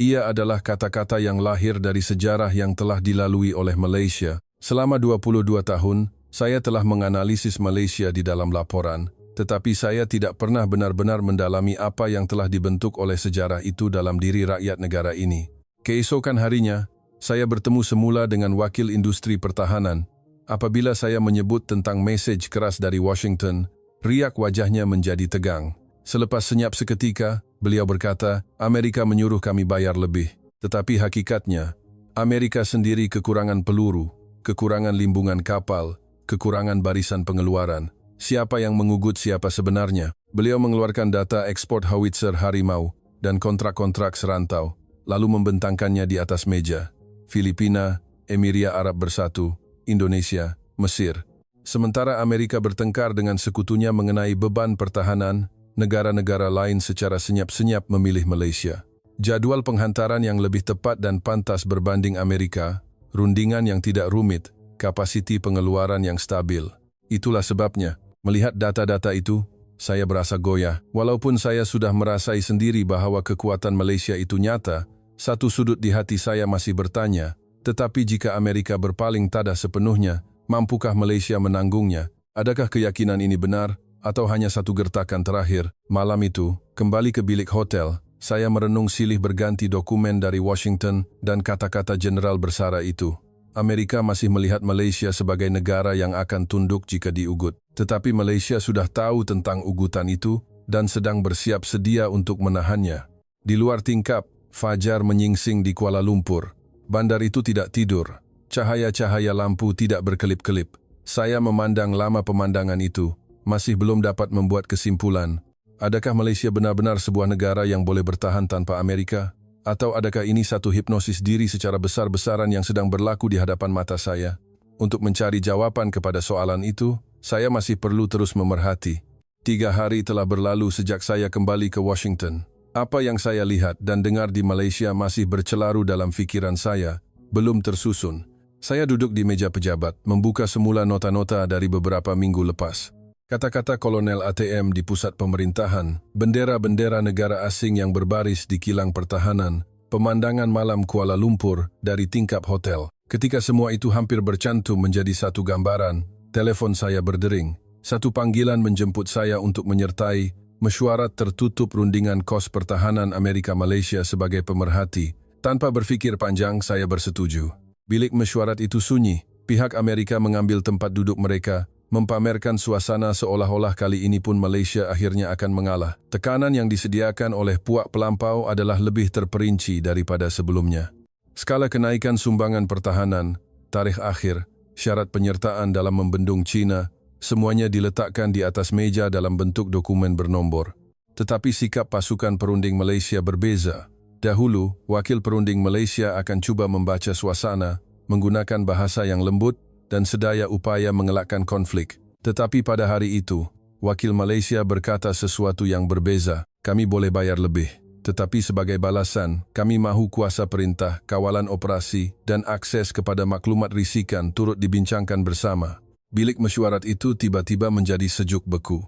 Ia adalah kata-kata yang lahir dari sejarah yang telah dilalui oleh Malaysia. Selama 22 tahun, saya telah menganalisis Malaysia di dalam laporan, tetapi saya tidak pernah benar-benar mendalami apa yang telah dibentuk oleh sejarah itu dalam diri rakyat negara ini. Keesokan harinya, saya bertemu semula dengan wakil industri pertahanan. Apabila saya menyebut tentang mesej keras dari Washington, riak wajahnya menjadi tegang. Selepas senyap seketika, beliau berkata, Amerika menyuruh kami bayar lebih. Tetapi hakikatnya, Amerika sendiri kekurangan peluru, kekurangan limbungan kapal, kekurangan barisan pengeluaran. Siapa yang mengugut siapa sebenarnya? Beliau mengeluarkan data ekspor howitzer Harimau dan kontrak-kontrak serantau, lalu membentangkannya di atas meja. Filipina, Emiria Arab Bersatu, Indonesia, Mesir. Sementara Amerika bertengkar dengan sekutunya mengenai beban pertahanan, negara-negara lain secara senyap-senyap memilih Malaysia. Jadual penghantaran yang lebih tepat dan pantas berbanding Amerika, rundingan yang tidak rumit, kapasiti pengeluaran yang stabil. Itulah sebabnya, melihat data-data itu, saya berasa goyah. Walaupun saya sudah merasai sendiri bahwa kekuatan Malaysia itu nyata, satu sudut di hati saya masih bertanya, tetapi jika Amerika berpaling tada sepenuhnya, Mampukah Malaysia menanggungnya? Adakah keyakinan ini benar atau hanya satu gertakan terakhir? Malam itu, kembali ke bilik hotel, saya merenung silih berganti dokumen dari Washington dan kata-kata Jenderal Bersara itu. Amerika masih melihat Malaysia sebagai negara yang akan tunduk jika diugut. Tetapi Malaysia sudah tahu tentang ugutan itu dan sedang bersiap sedia untuk menahannya. Di luar tingkap, fajar menyingsing di Kuala Lumpur. Bandar itu tidak tidur. Cahaya-cahaya lampu tidak berkelip-kelip. Saya memandang lama pemandangan itu, masih belum dapat membuat kesimpulan. Adakah Malaysia benar-benar sebuah negara yang boleh bertahan tanpa Amerika? Atau adakah ini satu hipnosis diri secara besar-besaran yang sedang berlaku di hadapan mata saya? Untuk mencari jawaban kepada soalan itu, saya masih perlu terus memerhati. 3 hari telah berlalu sejak saya kembali ke Washington. Apa yang saya lihat dan dengar di Malaysia masih bercelaru dalam pikiran saya, belum tersusun. Saya duduk di meja pejabat, membuka semula nota-nota dari beberapa minggu lepas. Kata-kata kolonel ATM di pusat pemerintahan, bendera-bendera negara asing yang berbaris di kilang pertahanan, pemandangan malam Kuala Lumpur dari tingkap hotel. Ketika semua itu hampir bercantum menjadi satu gambaran, telepon saya berdering. Satu panggilan menjemput saya untuk menyertai mesyuarat tertutup rundingan kos pertahanan Amerika Malaysia sebagai pemerhati. Tanpa berfikir panjang, saya bersetuju. Bilik mesyuarat itu sunyi. Pihak Amerika mengambil tempat duduk mereka, mempamerkan suasana seolah-olah kali ini pun Malaysia akhirnya akan mengalah. Tekanan yang disediakan oleh puak pelampau adalah lebih terperinci daripada sebelumnya. Skala kenaikan sumbangan pertahanan, tarikh akhir, syarat penyertaan dalam membendung China, semuanya diletakkan di atas meja dalam bentuk dokumen bernombor. Tetapi sikap pasukan perunding Malaysia berbeza. Dahulu, wakil perunding Malaysia akan cuba membaca suasana, menggunakan bahasa yang lembut, dan sedaya upaya mengelakkan konflik. Tetapi pada hari itu, wakil Malaysia berkata sesuatu yang berbeza. Kami boleh bayar lebih. Tetapi sebagai balasan, kami mahu kuasa perintah, kawalan operasi, dan akses kepada maklumat risikan turut dibincangkan bersama. Bilik mesyuarat itu tiba-tiba menjadi sejuk beku.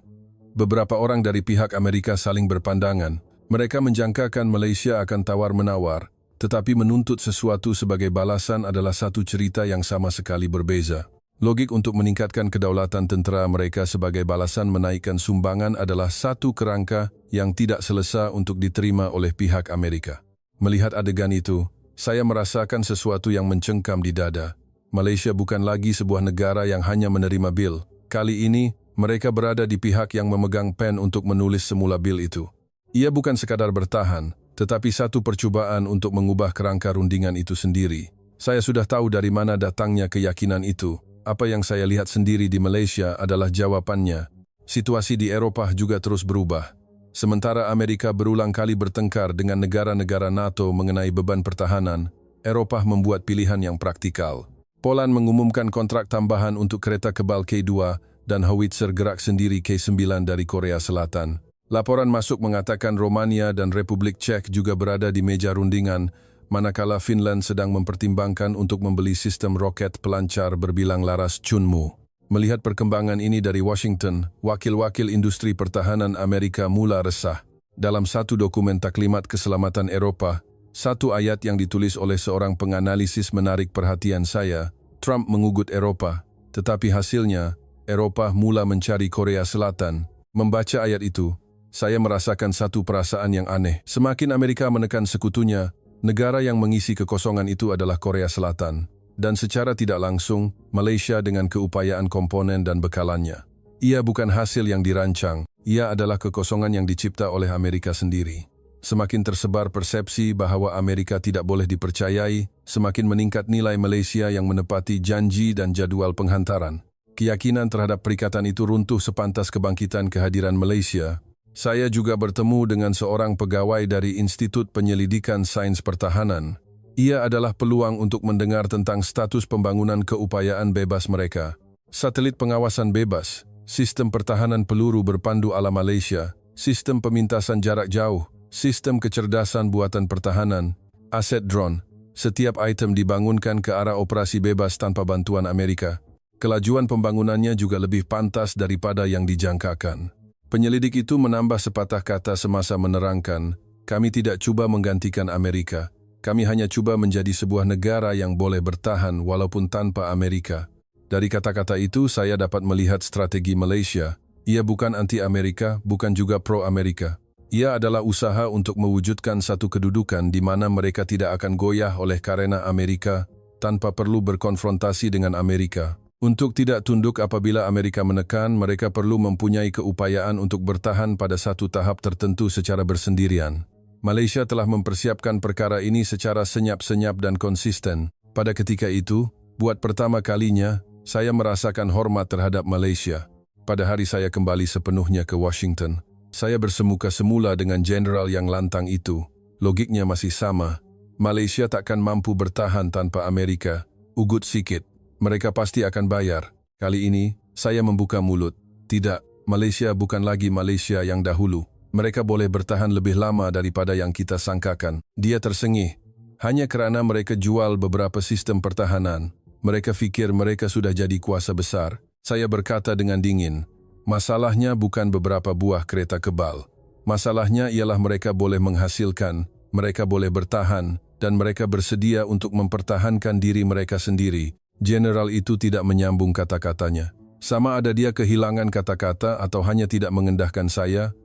Beberapa orang dari pihak Amerika saling berpandangan. Mereka menjangkakan Malaysia akan tawar-menawar. Tetapi menuntut sesuatu sebagai balasan adalah satu cerita yang sama sekali berbeza. Logik untuk meningkatkan kedaulatan tentera mereka sebagai balasan menaikkan sumbangan adalah satu kerangka yang tidak selesa untuk diterima oleh pihak Amerika. Melihat adegan itu, saya merasakan sesuatu yang mencengkam di dada. Malaysia bukan lagi sebuah negara yang hanya menerima bil. Kali ini, mereka berada di pihak yang memegang pen untuk menulis semula bil itu. Ia bukan sekadar bertahan, tetapi satu percubaan untuk mengubah kerangka rundingan itu sendiri. Saya sudah tahu dari mana datangnya keyakinan itu. Apa yang saya lihat sendiri di Malaysia adalah jawabannya. Situasi di Eropah juga terus berubah. Sementara Amerika berulang kali bertengkar dengan negara-negara NATO mengenai beban pertahanan, Eropah membuat pilihan yang praktikal. Poland mengumumkan kontrak tambahan untuk kereta kebal K2 dan howitzer gerak sendiri K9 dari Korea Selatan. Laporan masuk mengatakan Romania dan Republik Czech juga berada di meja rundingan, manakala Finland sedang mempertimbangkan untuk membeli sistem roket pelancar berbilang laras Chunmoo. Melihat perkembangan ini dari Washington, wakil-wakil industri pertahanan Amerika mula resah. Dalam satu dokumen taklimat keselamatan Eropah, satu ayat yang ditulis oleh seorang penganalisis menarik perhatian saya. Trump mengugut Eropah, tetapi hasilnya, Eropah mula mencari Korea Selatan. Membaca ayat itu, saya merasakan satu perasaan yang aneh. Semakin Amerika menekan sekutunya, negara yang mengisi kekosongan itu adalah Korea Selatan. Dan secara tidak langsung, Malaysia dengan keupayaan komponen dan bekalannya. Ia bukan hasil yang dirancang, ia adalah kekosongan yang dicipta oleh Amerika sendiri. Semakin tersebar persepsi bahwa Amerika tidak boleh dipercayai, semakin meningkat nilai Malaysia yang menepati janji dan jadwal penghantaran. Keyakinan terhadap perikatan itu runtuh sepantas kebangkitan kehadiran Malaysia. Saya juga bertemu dengan seorang pegawai dari Institut Penyelidikan Sains Pertahanan. Ia adalah peluang untuk mendengar tentang status pembangunan keupayaan bebas mereka. Satelit pengawasan bebas, sistem pertahanan peluru berpandu ala Malaysia, sistem pemintasan jarak jauh, sistem kecerdasan buatan pertahanan, aset drone. Setiap item dibangunkan ke arah operasi bebas tanpa bantuan Amerika. Kelajuan pembangunannya juga lebih pantas daripada yang dijangkakan. Penyelidik itu menambah sepatah kata semasa menerangkan, kami tidak cuba menggantikan Amerika. Kami hanya cuba menjadi sebuah negara yang boleh bertahan walaupun tanpa Amerika. Dari kata-kata itu saya dapat melihat strategi Malaysia. Ia bukan anti-Amerika, bukan juga pro-Amerika. Ia adalah usaha untuk mewujudkan satu kedudukan di mana mereka tidak akan goyah oleh karena Amerika tanpa perlu berkonfrontasi dengan Amerika. Untuk tidak tunduk apabila Amerika menekan, mereka perlu mempunyai keupayaan untuk bertahan pada satu tahap tertentu secara bersendirian. Malaysia telah mempersiapkan perkara ini secara senyap-senyap dan konsisten. Pada ketika itu, buat pertama kalinya, saya merasakan hormat terhadap Malaysia. Pada hari saya kembali sepenuhnya ke Washington, saya bersemuka semula dengan jenderal yang lantang itu. Logiknya masih sama. Malaysia takkan mampu bertahan tanpa Amerika. Ugut sikit. Mereka pasti akan bayar. Kali ini, saya membuka mulut. Tidak, Malaysia bukan lagi Malaysia yang dahulu. Mereka boleh bertahan lebih lama daripada yang kita sangkakan. Dia tersengih. Hanya kerana mereka jual beberapa sistem pertahanan. Mereka fikir mereka sudah jadi kuasa besar. Saya berkata dengan dingin, masalahnya bukan beberapa buah kereta kebal. Masalahnya ialah mereka boleh menghasilkan, mereka boleh bertahan, dan mereka bersedia untuk mempertahankan diri mereka sendiri. Jenderal itu tidak menyambung kata-katanya. Sama ada dia kehilangan kata-kata atau hanya tidak mengendahkan saya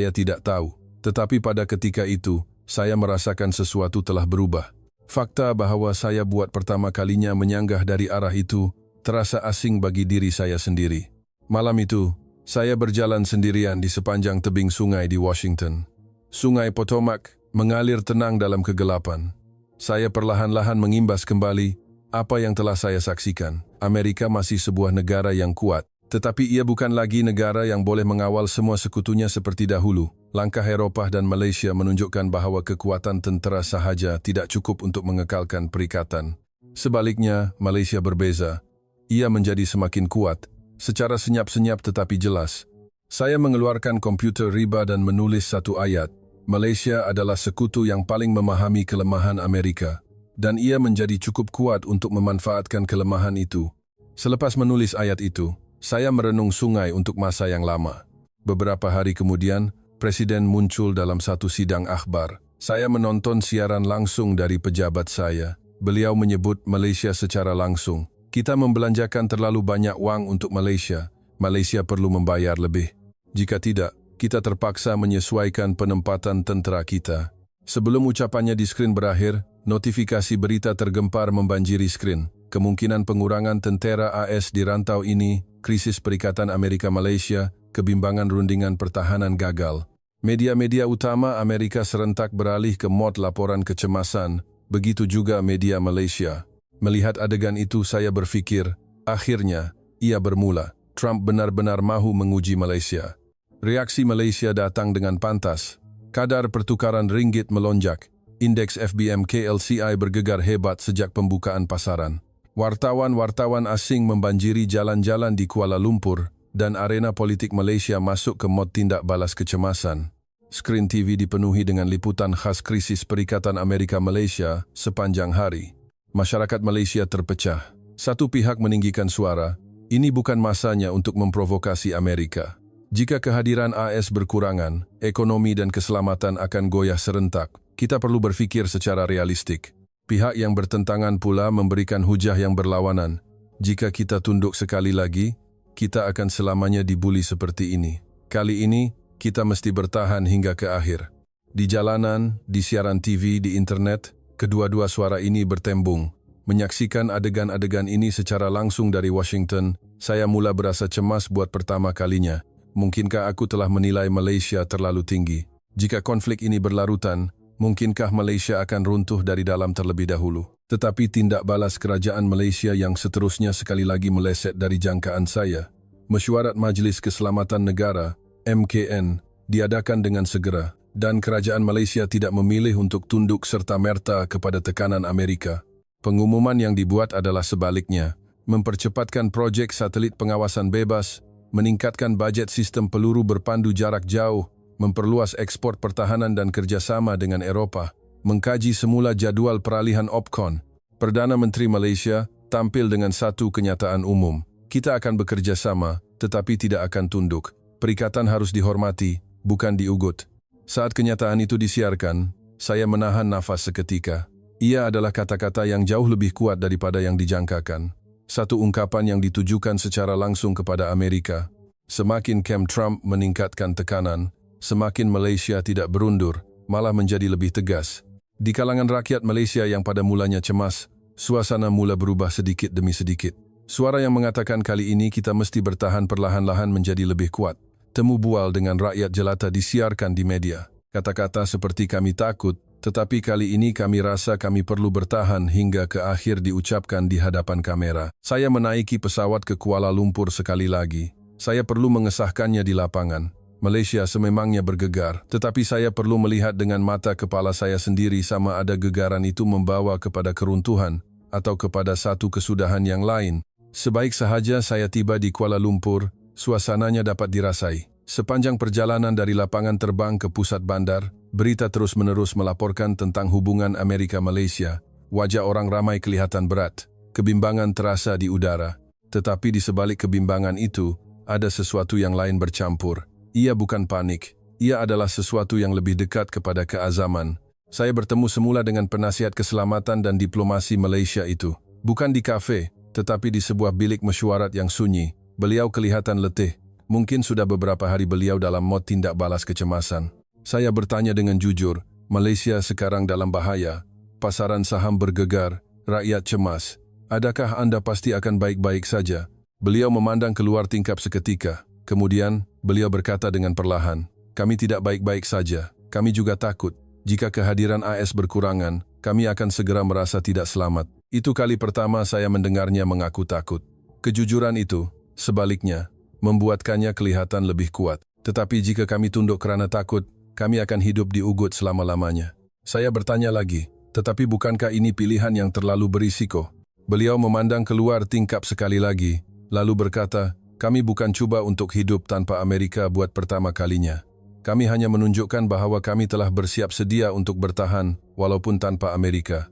tidak tahu. Tetapi pada ketika itu, saya merasakan sesuatu telah berubah. Fakta bahawa saya buat pertama kalinya menyanggah dari arah itu, terasa asing bagi diri saya sendiri. Malam itu, saya berjalan sendirian di sepanjang tebing sungai di Washington. Sungai Potomac mengalir tenang dalam kegelapan. Saya perlahan-lahan mengimbas kembali apa yang telah saya saksikan. Amerika masih sebuah negara yang kuat, tetapi ia bukan lagi negara yang boleh mengawal semua sekutunya seperti dahulu. Langkah Eropah dan Malaysia menunjukkan bahawa kekuatan tentera sahaja tidak cukup untuk mengekalkan perikatan. Sebaliknya, Malaysia berbeza. Ia menjadi semakin kuat, secara senyap-senyap tetapi jelas. Saya mengeluarkan komputer riba dan menulis satu ayat. Malaysia adalah sekutu yang paling memahami kelemahan Amerika, dan ia menjadi cukup kuat untuk memanfaatkan kelemahan itu. Selepas menulis ayat itu, saya merenung sungai untuk masa yang lama. Beberapa hari kemudian, Presiden muncul dalam satu sidang akhbar. Saya menonton siaran langsung dari pejabat saya. Beliau menyebut Malaysia secara langsung. Kita membelanjakan terlalu banyak wang untuk Malaysia. Malaysia perlu membayar lebih. Jika tidak, kita terpaksa menyesuaikan penempatan tentera kita. Sebelum ucapannya di skrin berakhir, notifikasi berita tergempar membanjiri skrin. Kemungkinan pengurangan tentera AS di rantau ini, krisis perikatan Amerika-Malaysia, kebimbangan rundingan pertahanan gagal. Media-media utama Amerika serentak beralih ke mod laporan kecemasan, begitu juga media Malaysia. Melihat adegan itu saya berfikir, akhirnya, ia bermula. Trump benar-benar mahu menguji Malaysia. Reaksi Malaysia datang dengan pantas. Kadar pertukaran ringgit melonjak. Indeks FBM KLCI bergegar hebat sejak pembukaan pasaran. Wartawan-wartawan asing membanjiri jalan-jalan di Kuala Lumpur dan arena politik Malaysia masuk ke mod tindak balas kecemasan. Skrin TV dipenuhi dengan liputan khas krisis perikatan Amerika-Malaysia sepanjang hari. Masyarakat Malaysia terpecah. Satu pihak meninggikan suara, ini bukan masanya untuk memprovokasi Amerika. Jika kehadiran AS berkurangan, ekonomi dan keselamatan akan goyah serentak. Kita perlu berfikir secara realistik. Pihak yang bertentangan pula memberikan hujah yang berlawanan. Jika kita tunduk sekali lagi, kita akan selamanya dibuli seperti ini. Kali ini, kita mesti bertahan hingga ke akhir. Di jalanan, di siaran TV, di internet, kedua-dua suara ini bertembung. Menyaksikan adegan-adegan ini secara langsung dari Washington, saya mula berasa cemas buat pertama kalinya. Mungkinkah aku telah menilai Malaysia terlalu tinggi? Jika konflik ini berlarutan, mungkinkah Malaysia akan runtuh dari dalam terlebih dahulu? Tetapi tindak balas kerajaan Malaysia yang seterusnya sekali lagi meleset dari jangkaan saya. Mesyuarat Majlis Keselamatan Negara, MKN, diadakan dengan segera. Dan kerajaan Malaysia tidak memilih untuk tunduk serta-merta kepada tekanan Amerika. Pengumuman yang dibuat adalah sebaliknya, mempercepatkan projek satelit pengawasan bebas, meningkatkan bajet sistem peluru berpandu jarak jauh, memperluas ekspor pertahanan dan kerjasama dengan Eropah, mengkaji semula jadual peralihan OPCON. Perdana Menteri Malaysia tampil dengan satu kenyataan umum. Kita akan bekerja sama, tetapi tidak akan tunduk. Perikatan harus dihormati, bukan diugut. Saat kenyataan itu disiarkan, saya menahan nafas seketika. Ia adalah kata-kata yang jauh lebih kuat daripada yang dijangkakan. satu ungkapan yang ditujukan secara langsung kepada Amerika. Semakin Camp Trump meningkatkan tekanan, semakin Malaysia tidak berundur, malah menjadi lebih tegas. Di kalangan rakyat Malaysia yang pada mulanya cemas, suasana mula berubah sedikit demi sedikit. Suara yang mengatakan kali ini kita mesti bertahan perlahan-lahan menjadi lebih kuat. Temu bual dengan rakyat jelata disiarkan di media. Kata-kata seperti kami takut, tetapi kali ini kami rasa kami perlu bertahan hingga ke akhir diucapkan di hadapan kamera. Saya menaiki pesawat ke Kuala Lumpur sekali lagi. Saya perlu mengesahkannya di lapangan. Malaysia sememangnya bergegar, tetapi saya perlu melihat dengan mata kepala saya sendiri sama ada gegaran itu membawa kepada keruntuhan atau kepada satu kesudahan yang lain. Sebaik sahaja saya tiba di Kuala Lumpur, suasananya dapat dirasai. Sepanjang perjalanan dari lapangan terbang ke pusat bandar, berita terus-menerus melaporkan tentang hubungan Amerika-Malaysia. Wajah orang ramai kelihatan berat, kebimbangan terasa di udara. Tetapi di sebalik kebimbangan itu, ada sesuatu yang lain bercampur. Ia bukan panik, ia adalah sesuatu yang lebih dekat kepada keazaman. Saya bertemu semula dengan penasihat keselamatan dan diplomasi Malaysia itu. Bukan di kafe, tetapi di sebuah bilik mesyuarat yang sunyi. Beliau kelihatan letih. Mungkin sudah beberapa hari beliau dalam mod tindak balas kecemasan. Saya bertanya dengan jujur, Malaysia sekarang dalam bahaya. Pasaran saham bergegar, rakyat cemas. Adakah Anda pasti akan baik-baik saja? Beliau memandang keluar tingkap seketika. Kemudian, beliau berkata dengan perlahan, kami tidak baik-baik saja. Kami juga takut. Jika kehadiran AS berkurangan, kami akan segera merasa tidak selamat. Itu kali pertama saya mendengarnya mengaku takut. Kejujuran itu, sebaliknya, membuatkannya kelihatan lebih kuat. Tetapi jika kami tunduk kerana takut, kami akan hidup di ugut selama-lamanya. Saya bertanya lagi, tetapi bukankah ini pilihan yang terlalu berisiko? Beliau memandang keluar tingkap sekali lagi, lalu berkata, kami bukan cuba untuk hidup tanpa Amerika buat pertama kalinya. Kami hanya menunjukkan bahawa kami telah bersiap sedia untuk bertahan, walaupun tanpa Amerika.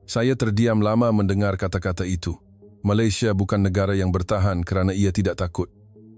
Saya terdiam lama mendengar kata-kata itu. Malaysia bukan negara yang bertahan kerana ia tidak takut.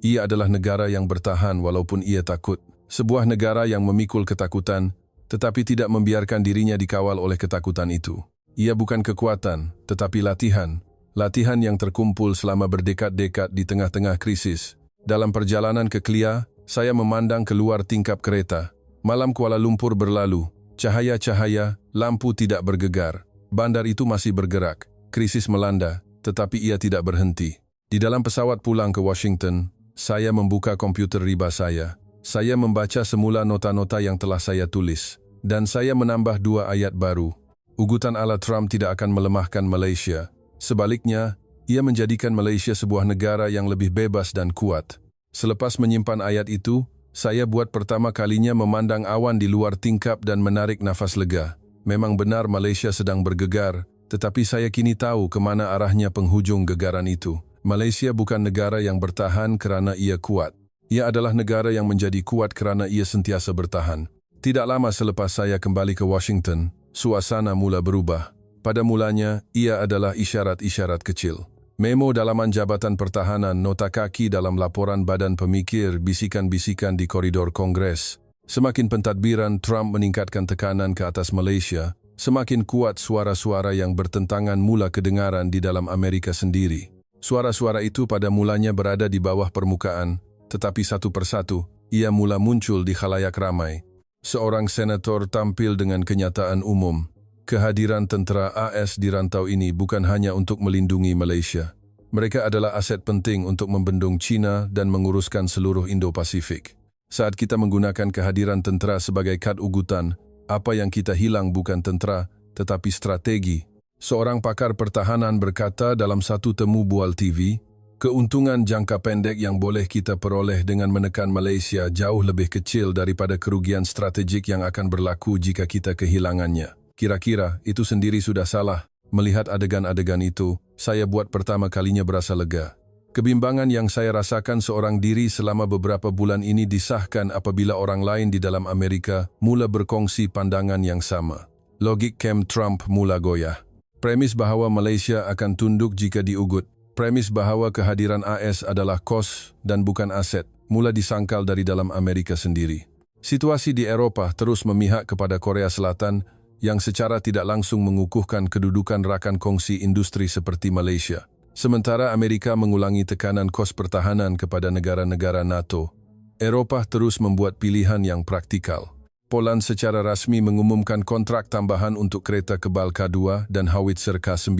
Ia adalah negara yang bertahan walaupun ia takut. Sebuah negara yang memikul ketakutan, tetapi tidak membiarkan dirinya dikawal oleh ketakutan itu. Ia bukan kekuatan, tetapi latihan. Latihan yang terkumpul selama berdekad-dekad di tengah-tengah krisis. Dalam perjalanan ke Kelia, saya memandang keluar tingkap kereta. Malam Kuala Lumpur berlalu. Cahaya-cahaya, lampu tidak bergegar. Bandar itu masih bergerak. Krisis melanda, tetapi ia tidak berhenti. Di dalam pesawat pulang ke Washington, saya membuka komputer riba saya. Saya membaca semula nota-nota yang telah saya tulis. Dan saya menambah 2 ayat baru. Ugutan ala Trump tidak akan melemahkan Malaysia. Sebaliknya, ia menjadikan Malaysia sebuah negara yang lebih bebas dan kuat. Selepas menyimpan ayat itu, saya buat pertama kalinya memandang awan di luar tingkap dan menarik nafas lega. Memang benar Malaysia sedang bergegar, tetapi saya kini tahu ke mana arahnya penghujung gegaran itu. Malaysia bukan negara yang bertahan kerana ia kuat. Ia adalah negara yang menjadi kuat kerana ia sentiasa bertahan. Tidak lama selepas saya kembali ke Washington, suasana mula berubah. Pada mulanya, ia adalah isyarat-isyarat kecil. Memo dalaman Jabatan Pertahanan, nota kaki dalam laporan Badan Pemikir, bisikan-bisikan di koridor Kongres. Semakin pentadbiran Trump meningkatkan tekanan ke atas Malaysia, semakin kuat suara-suara yang bertentangan mula kedengaran di dalam Amerika sendiri. Suara-suara itu pada mulanya berada di bawah permukaan, tetapi satu persatu, ia mula muncul di khalayak ramai. Seorang senator tampil dengan kenyataan umum. Kehadiran tentera AS di rantau ini bukan hanya untuk melindungi Malaysia. Mereka adalah aset penting untuk membendung China dan menguruskan seluruh Indo-Pasifik. Saat kita menggunakan kehadiran tentera sebagai kad ugutan, apa yang kita hilang bukan tentera, tetapi strategi. Seorang pakar pertahanan berkata dalam satu temu bual TV, keuntungan jangka pendek yang boleh kita peroleh dengan menekan Malaysia jauh lebih kecil daripada kerugian strategik yang akan berlaku jika kita kehilangannya. Kira-kira itu sendiri sudah salah. Melihat adegan-adegan itu, saya buat pertama kalinya berasa lega. Kebimbangan yang saya rasakan seorang diri selama beberapa bulan ini disahkan apabila orang lain di dalam Amerika mula berkongsi pandangan yang sama. Logik Camp Trump mula goyah. Premis bahawa Malaysia akan tunduk jika diugut. Premis bahawa kehadiran AS adalah kos dan bukan aset, mula disangkal dari dalam Amerika sendiri. Situasi di Eropah terus memihak kepada Korea Selatan yang secara tidak langsung mengukuhkan kedudukan rakan kongsi industri seperti Malaysia. Sementara Amerika mengulangi tekanan kos pertahanan kepada negara-negara NATO, Eropah terus membuat pilihan yang praktikal. Poland secara rasmi mengumumkan kontrak tambahan untuk kereta kebal K2 dan howitzer K9.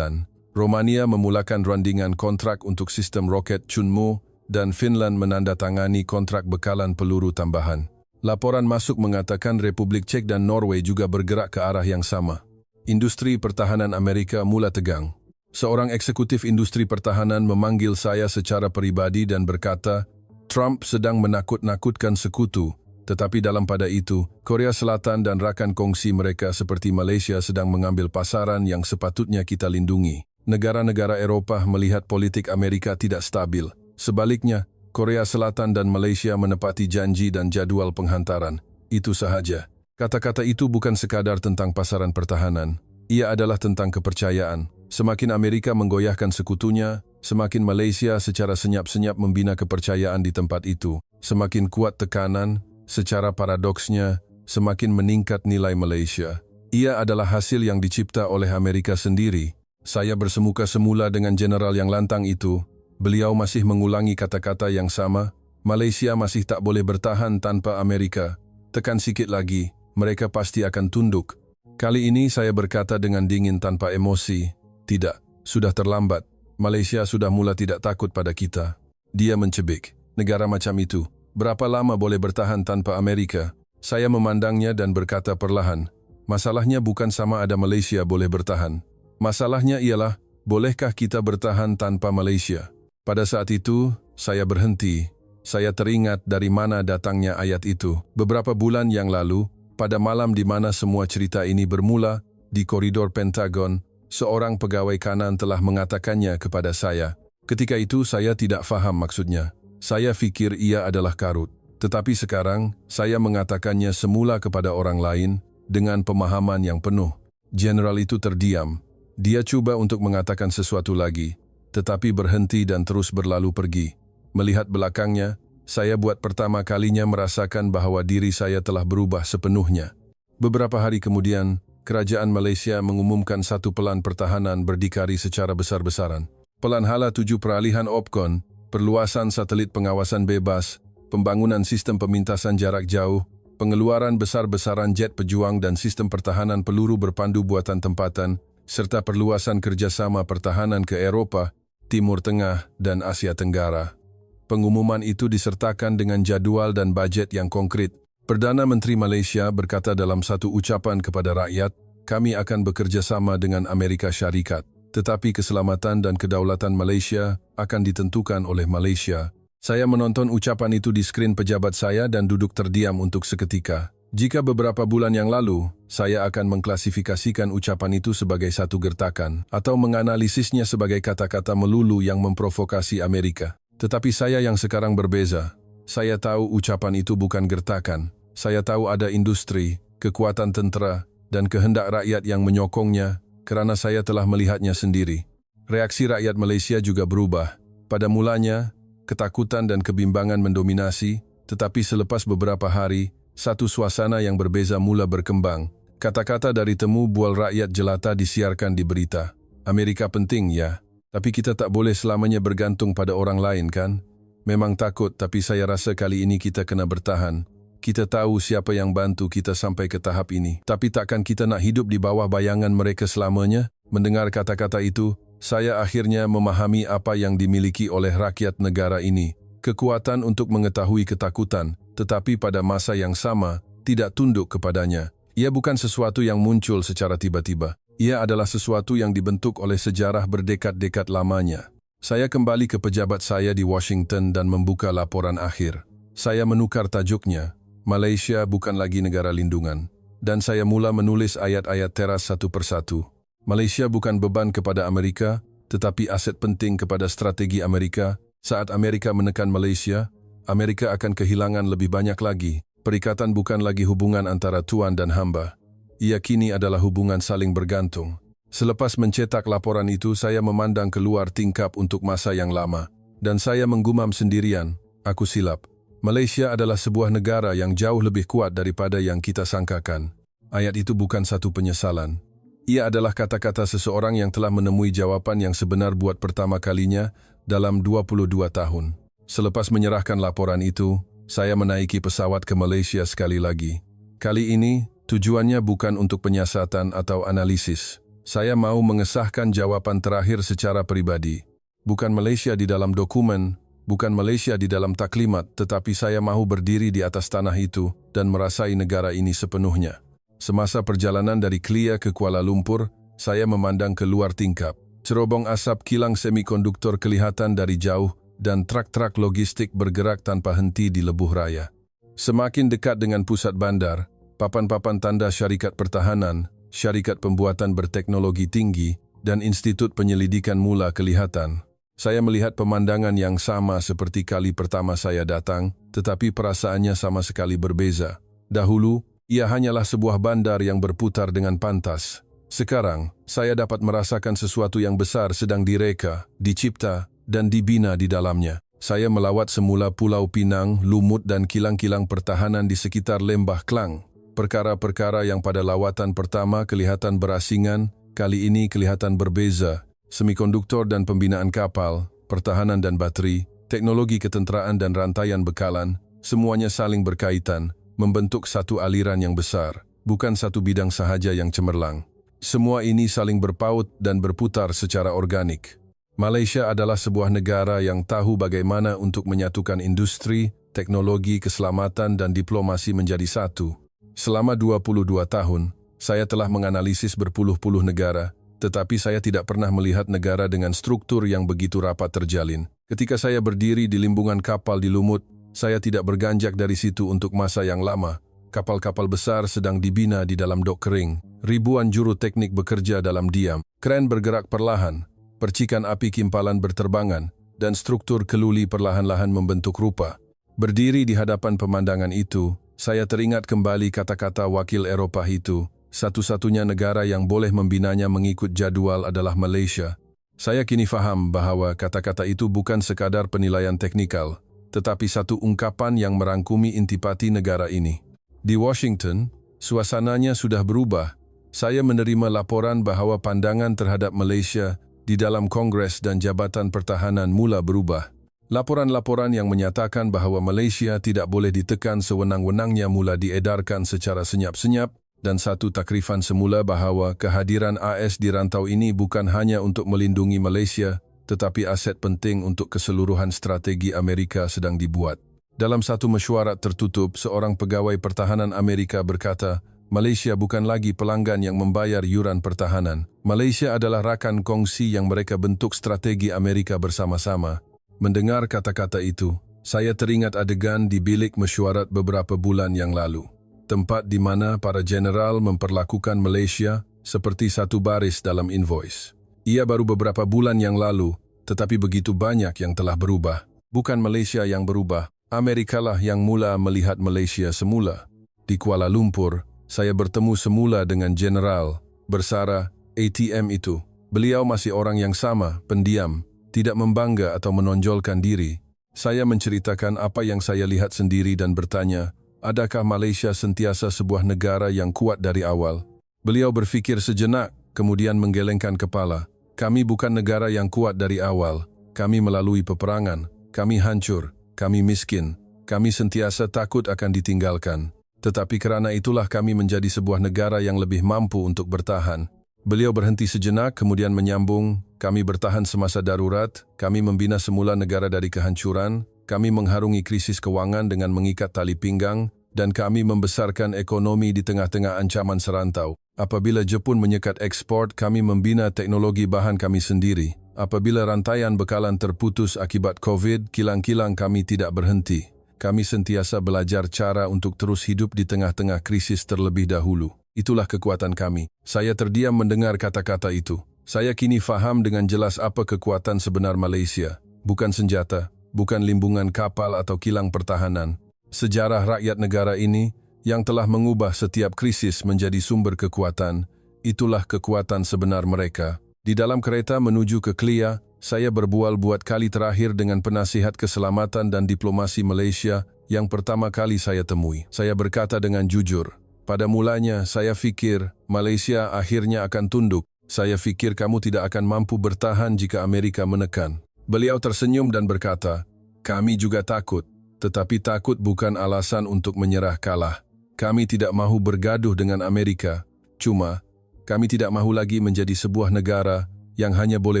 Romania memulakan rundingan kontrak untuk sistem roket Chunmoo dan Finland menandatangani kontrak bekalan peluru tambahan. Laporan masuk mengatakan Republik Czech dan Norway juga bergerak ke arah yang sama. Industri pertahanan Amerika mula tegang. Seorang eksekutif industri pertahanan memanggil saya secara pribadi dan berkata, Trump sedang menakut-nakutkan sekutu. Tetapi dalam pada itu, Korea Selatan dan rakan kongsi mereka seperti Malaysia sedang mengambil pasaran yang sepatutnya kita lindungi. Negara-negara Eropah melihat politik Amerika tidak stabil. Sebaliknya, Korea Selatan dan Malaysia menepati janji dan jadwal penghantaran. Itu sahaja. Kata-kata itu bukan sekadar tentang pasaran pertahanan. Ia adalah tentang kepercayaan. Semakin Amerika menggoyahkan sekutunya, semakin Malaysia secara senyap-senyap membina kepercayaan di tempat itu. Semakin kuat tekanan, secara paradoksnya, semakin meningkat nilai Malaysia. Ia adalah hasil yang dicipta oleh Amerika sendiri. Saya bersemuka semula dengan general yang lantang itu. Beliau masih mengulangi kata-kata yang sama. Malaysia masih tak boleh bertahan tanpa Amerika. Tekan sikit lagi, mereka pasti akan tunduk. Kali ini saya berkata dengan dingin tanpa emosi. Tidak, sudah terlambat. Malaysia sudah mula tidak takut pada kita. Dia mencebik. Negara macam itu, berapa lama boleh bertahan tanpa Amerika? Saya memandangnya dan berkata perlahan, masalahnya bukan sama ada Malaysia boleh bertahan. Masalahnya ialah, bolehkah kita bertahan tanpa Malaysia? Pada saat itu, saya berhenti. Saya teringat dari mana datangnya ayat itu. Beberapa bulan yang lalu, pada malam di mana semua cerita ini bermula, di koridor Pentagon, seorang pegawai kanan telah mengatakannya kepada saya. Ketika itu saya tidak faham maksudnya. Saya fikir ia adalah karut. Tetapi sekarang, saya mengatakannya semula kepada orang lain dengan pemahaman yang penuh. Jenderal itu terdiam. Dia coba untuk mengatakan sesuatu lagi, tetapi berhenti dan terus berlalu pergi. Melihat belakangnya, saya buat pertama kalinya merasakan bahwa diri saya telah berubah sepenuhnya. Beberapa hari kemudian, Kerajaan Malaysia mengumumkan satu pelan pertahanan berdikari secara besar-besaran. Pelan Hala 7 peralihan OPCON, perluasan satelit pengawasan bebas, pembangunan sistem pemintasan jarak jauh, pengeluaran besar-besaran jet pejuang dan sistem pertahanan peluru berpandu buatan tempatan, serta perluasan kerjasama pertahanan ke Eropah, Timur Tengah, dan Asia Tenggara. Pengumuman itu disertakan dengan jadual dan bajet yang konkret. Perdana Menteri Malaysia berkata dalam satu ucapan kepada rakyat, kami akan bekerjasama dengan Amerika Syarikat. Tetapi keselamatan dan kedaulatan Malaysia akan ditentukan oleh Malaysia. Saya menonton ucapan itu di skrin pejabat saya dan duduk terdiam untuk seketika. Jika beberapa bulan yang lalu, saya akan mengklasifikasikan ucapan itu sebagai satu gertakan atau menganalisisnya sebagai kata-kata melulu yang memprovokasi Amerika. Tetapi saya yang sekarang berbeza. Saya tahu ucapan itu bukan gertakan. Saya tahu ada industri, kekuatan tentera, dan kehendak rakyat yang menyokongnya, karena saya telah melihatnya sendiri. Reaksi rakyat Malaysia juga berubah. Pada mulanya, ketakutan dan kebimbangan mendominasi, tetapi selepas beberapa hari, satu suasana yang berbeza mula berkembang. Kata-kata dari temu bual rakyat jelata disiarkan di berita. Amerika penting, ya, tapi kita tak boleh selamanya bergantung pada orang lain, kan? Memang takut, tapi saya rasa kali ini kita kena bertahan. Kita tahu siapa yang bantu kita sampai ke tahap ini. Tapi takkan kita nak hidup di bawah bayangan mereka selamanya? Mendengar kata-kata itu, saya akhirnya memahami apa yang dimiliki oleh rakyat negara ini. Kekuatan untuk mengetahui ketakutan, tetapi pada masa yang sama, tidak tunduk kepadanya. Ia bukan sesuatu yang muncul secara tiba-tiba. Ia adalah sesuatu yang dibentuk oleh sejarah berdekad-dekad lamanya. Saya kembali ke pejabat saya di Washington dan membuka laporan akhir. Saya menukar tajuknya. Malaysia bukan lagi negara lindungan. Dan saya mula menulis ayat-ayat teras satu persatu. Malaysia bukan beban kepada Amerika, tetapi aset penting kepada strategi Amerika. Saat Amerika menekan Malaysia, Amerika akan kehilangan lebih banyak lagi. Perikatan bukan lagi hubungan antara tuan dan hamba. Ia kini adalah hubungan saling bergantung. Selepas mencetak laporan itu, saya memandang keluar tingkap untuk masa yang lama. Dan saya menggumam sendirian, aku silap. Malaysia adalah sebuah negara yang jauh lebih kuat daripada yang kita sangkakan. Ayat itu bukan satu penyesalan. Ia adalah kata-kata seseorang yang telah menemui jawaban yang sebenar buat pertama kalinya dalam 22 tahun. Selepas menyerahkan laporan itu, saya menaiki pesawat ke Malaysia sekali lagi. Kali ini, tujuannya bukan untuk penyiasatan atau analisis. Saya mau mengesahkan jawaban terakhir secara pribadi. Bukan Malaysia di dalam dokumen, bukan Malaysia di dalam taklimat, tetapi saya mahu berdiri di atas tanah itu dan merasai negara ini sepenuhnya. Semasa perjalanan dari Kelia ke Kuala Lumpur, saya memandang ke luar tingkap. Cerobong asap kilang semikonduktor kelihatan dari jauh dan truk-truk logistik bergerak tanpa henti di lebuh raya. Semakin dekat dengan pusat bandar, papan-papan tanda syarikat pertahanan, syarikat pembuatan berteknologi tinggi, dan institut penyelidikan mula kelihatan. Saya melihat pemandangan yang sama seperti kali pertama saya datang, tetapi perasaannya sama sekali berbeza. Dahulu, ia hanyalah sebuah bandar yang berputar dengan pantas. Sekarang, saya dapat merasakan sesuatu yang besar sedang direka, dicipta, dan dibina di dalamnya. Saya melawat semula Pulau Pinang, Lumut dan kilang-kilang pertahanan di sekitar Lembah Klang. Perkara-perkara yang pada lawatan pertama kelihatan berasingan, kali ini kelihatan berbeza. Semikonduktor dan pembinaan kapal, pertahanan dan bateri, teknologi ketenteraan dan rantaian bekalan, semuanya saling berkaitan, membentuk satu aliran yang besar, bukan satu bidang sahaja yang cemerlang. Semua ini saling berpaut dan berputar secara organik. Malaysia adalah sebuah negara yang tahu bagaimana untuk menyatukan industri, teknologi, keselamatan dan diplomasi menjadi satu. Selama 22 tahun, saya telah menganalisis berpuluh-puluh negara, tetapi saya tidak pernah melihat negara dengan struktur yang begitu rapat terjalin. Ketika saya berdiri di limbungan kapal di Lumut, saya tidak berganjak dari situ untuk masa yang lama. Kapal-kapal besar sedang dibina di dalam dok kering. Ribuan juru teknik bekerja dalam diam. Kren bergerak perlahan. Percikan api kimpalan berterbangan. Dan struktur keluli perlahan-lahan membentuk rupa. Berdiri di hadapan pemandangan itu, saya teringat kembali kata-kata wakil Eropah itu. Satu-satunya negara yang boleh membinanya mengikut jadwal adalah Malaysia. Saya kini faham bahwa kata-kata itu bukan sekadar penilaian teknikal, tetapi satu ungkapan yang merangkumi intipati negara ini. Di Washington, suasananya sudah berubah. Saya menerima laporan bahwa pandangan terhadap Malaysia di dalam Kongres dan Jabatan Pertahanan mula berubah. Laporan-laporan yang menyatakan bahwa Malaysia tidak boleh ditekan sewenang-wenangnya mula diedarkan secara senyap-senyap, dan satu takrifan semula bahwa kehadiran AS di rantau ini bukan hanya untuk melindungi Malaysia, tetapi aset penting untuk keseluruhan strategi Amerika sedang dibuat. Dalam satu mesyuarat tertutup, seorang pegawai pertahanan Amerika berkata, Malaysia bukan lagi pelanggan yang membayar yuran pertahanan. Malaysia adalah rakan kongsi yang mereka bentuk strategi Amerika bersama-sama. Mendengar kata-kata itu, saya teringat adegan di bilik mesyuarat beberapa bulan yang lalu. Tempat di mana para jeneral memperlakukan Malaysia seperti satu baris dalam invoice. Ia baru beberapa bulan yang lalu, tetapi begitu banyak yang telah berubah. Bukan Malaysia yang berubah, Amerikalah yang mula melihat Malaysia semula. Di Kuala Lumpur, saya bertemu semula dengan Jeneral Bersara ATM itu. Beliau masih orang yang sama, pendiam, tidak membangga atau menonjolkan diri. Saya menceritakan apa yang saya lihat sendiri dan bertanya, adakah Malaysia sentiasa sebuah negara yang kuat dari awal? Beliau berfikir sejenak, kemudian menggelengkan kepala. Kami bukan negara yang kuat dari awal. Kami melalui peperangan. Kami hancur. Kami miskin. Kami sentiasa takut akan ditinggalkan. Tetapi kerana itulah kami menjadi sebuah negara yang lebih mampu untuk bertahan. Beliau berhenti sejenak, kemudian menyambung, kami bertahan semasa darurat, kami membina semula negara dari kehancuran, kami mengharungi krisis kewangan dengan mengikat tali pinggang, dan kami membesarkan ekonomi di tengah-tengah ancaman serantau. Apabila Jepun menyekat ekspor, kami membina teknologi bahan kami sendiri. Apabila rantaian bekalan terputus akibat COVID, kilang-kilang kami tidak berhenti. Kami sentiasa belajar cara untuk terus hidup di tengah-tengah krisis terlebih dahulu. Itulah kekuatan kami. Saya terdiam mendengar kata-kata itu. Saya kini faham dengan jelas apa kekuatan sebenar Malaysia. Bukan senjata, bukan limbungan kapal atau kilang pertahanan. Sejarah rakyat negara ini yang telah mengubah setiap krisis menjadi sumber kekuatan, itulah kekuatan sebenar mereka. Di dalam kereta menuju ke Kelia, saya berbual buat kali terakhir dengan penasihat keselamatan dan diplomasi Malaysia yang pertama kali saya temui. Saya berkata dengan jujur, Pada mulanya, saya fikir Malaysia akhirnya akan tunduk. Saya fikir kamu tidak akan mampu bertahan jika Amerika menekan. Beliau tersenyum dan berkata, kami juga takut. Tetapi takut bukan alasan untuk menyerah kalah. Kami tidak mahu bergaduh dengan Amerika. Cuma, kami tidak mahu lagi menjadi sebuah negara yang hanya boleh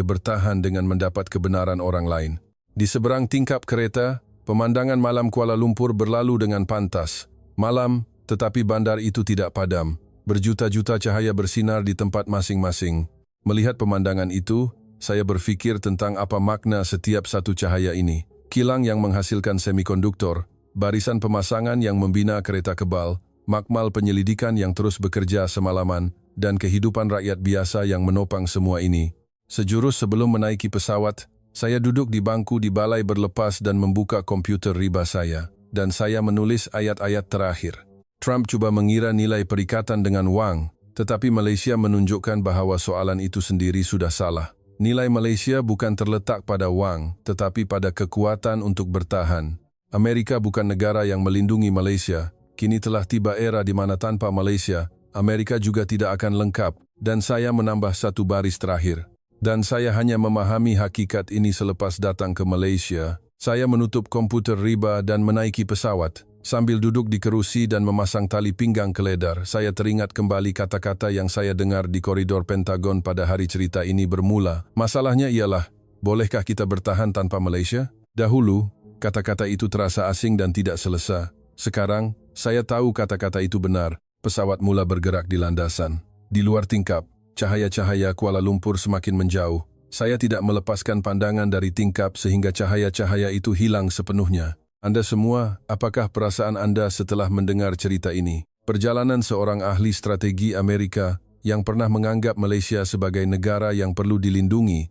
bertahan dengan mendapat kebenaran orang lain. Di seberang tingkap kereta, pemandangan malam Kuala Lumpur berlalu dengan pantas. Malam, tetapi bandar itu tidak padam. Berjuta-juta cahaya bersinar di tempat masing-masing. Melihat pemandangan itu, saya berfikir tentang apa makna setiap satu cahaya ini. Kilang yang menghasilkan semikonduktor, barisan pemasangan yang membina kereta kebal, makmal penyelidikan yang terus bekerja semalaman, dan kehidupan rakyat biasa yang menopang semua ini. Sejurus sebelum menaiki pesawat, saya duduk di bangku di balai berlepas dan membuka komputer riba saya, dan saya menulis ayat-ayat terakhir. Trump cuba mengira nilai perikatan dengan wang, tetapi Malaysia menunjukkan bahwa soalan itu sendiri sudah salah. Nilai Malaysia bukan terletak pada wang, tetapi pada kekuatan untuk bertahan. Amerika bukan negara yang melindungi Malaysia. Kini telah tiba era di mana tanpa Malaysia, Amerika juga tidak akan lengkap, dan saya menambah satu baris terakhir. Dan saya hanya memahami hakikat ini selepas datang ke Malaysia. Saya menutup komputer riba dan menaiki pesawat. Sambil duduk di kerusi dan memasang tali pinggang keledar, saya teringat kembali kata-kata yang saya dengar di koridor Pentagon pada hari cerita ini bermula. Masalahnya ialah, bolehkah kita bertahan tanpa Malaysia? Dahulu, kata-kata itu terasa asing dan tidak selesa. Sekarang, saya tahu kata-kata itu benar. Pesawat mula bergerak di landasan. Di luar tingkap, cahaya-cahaya Kuala Lumpur semakin menjauh. Saya tidak melepaskan pandangan dari tingkap sehingga cahaya-cahaya itu hilang sepenuhnya. Anda semua, apakah perasaan Anda setelah mendengar cerita ini? Perjalanan seorang ahli strategi Amerika yang pernah menganggap Malaysia sebagai negara yang perlu dilindungi,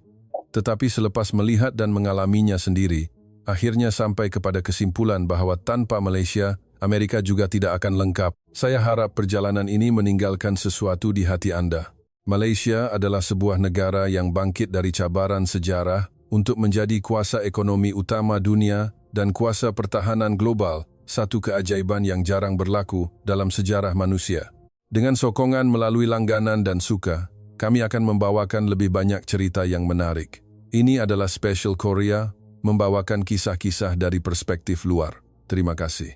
tetapi selepas melihat dan mengalaminya sendiri, akhirnya sampai kepada kesimpulan bahwa tanpa Malaysia, Amerika juga tidak akan lengkap. Saya harap perjalanan ini meninggalkan sesuatu di hati Anda. Malaysia adalah sebuah negara yang bangkit dari cabaran sejarah untuk menjadi kuasa ekonomi utama dunia dan kuasa pertahanan global, satu keajaiban yang jarang berlaku dalam sejarah manusia. Dengan sokongan melalui langganan dan suka, kami akan membawakan lebih banyak cerita yang menarik. Ini adalah Special Korea, membawakan kisah-kisah dari perspektif luar. Terima kasih.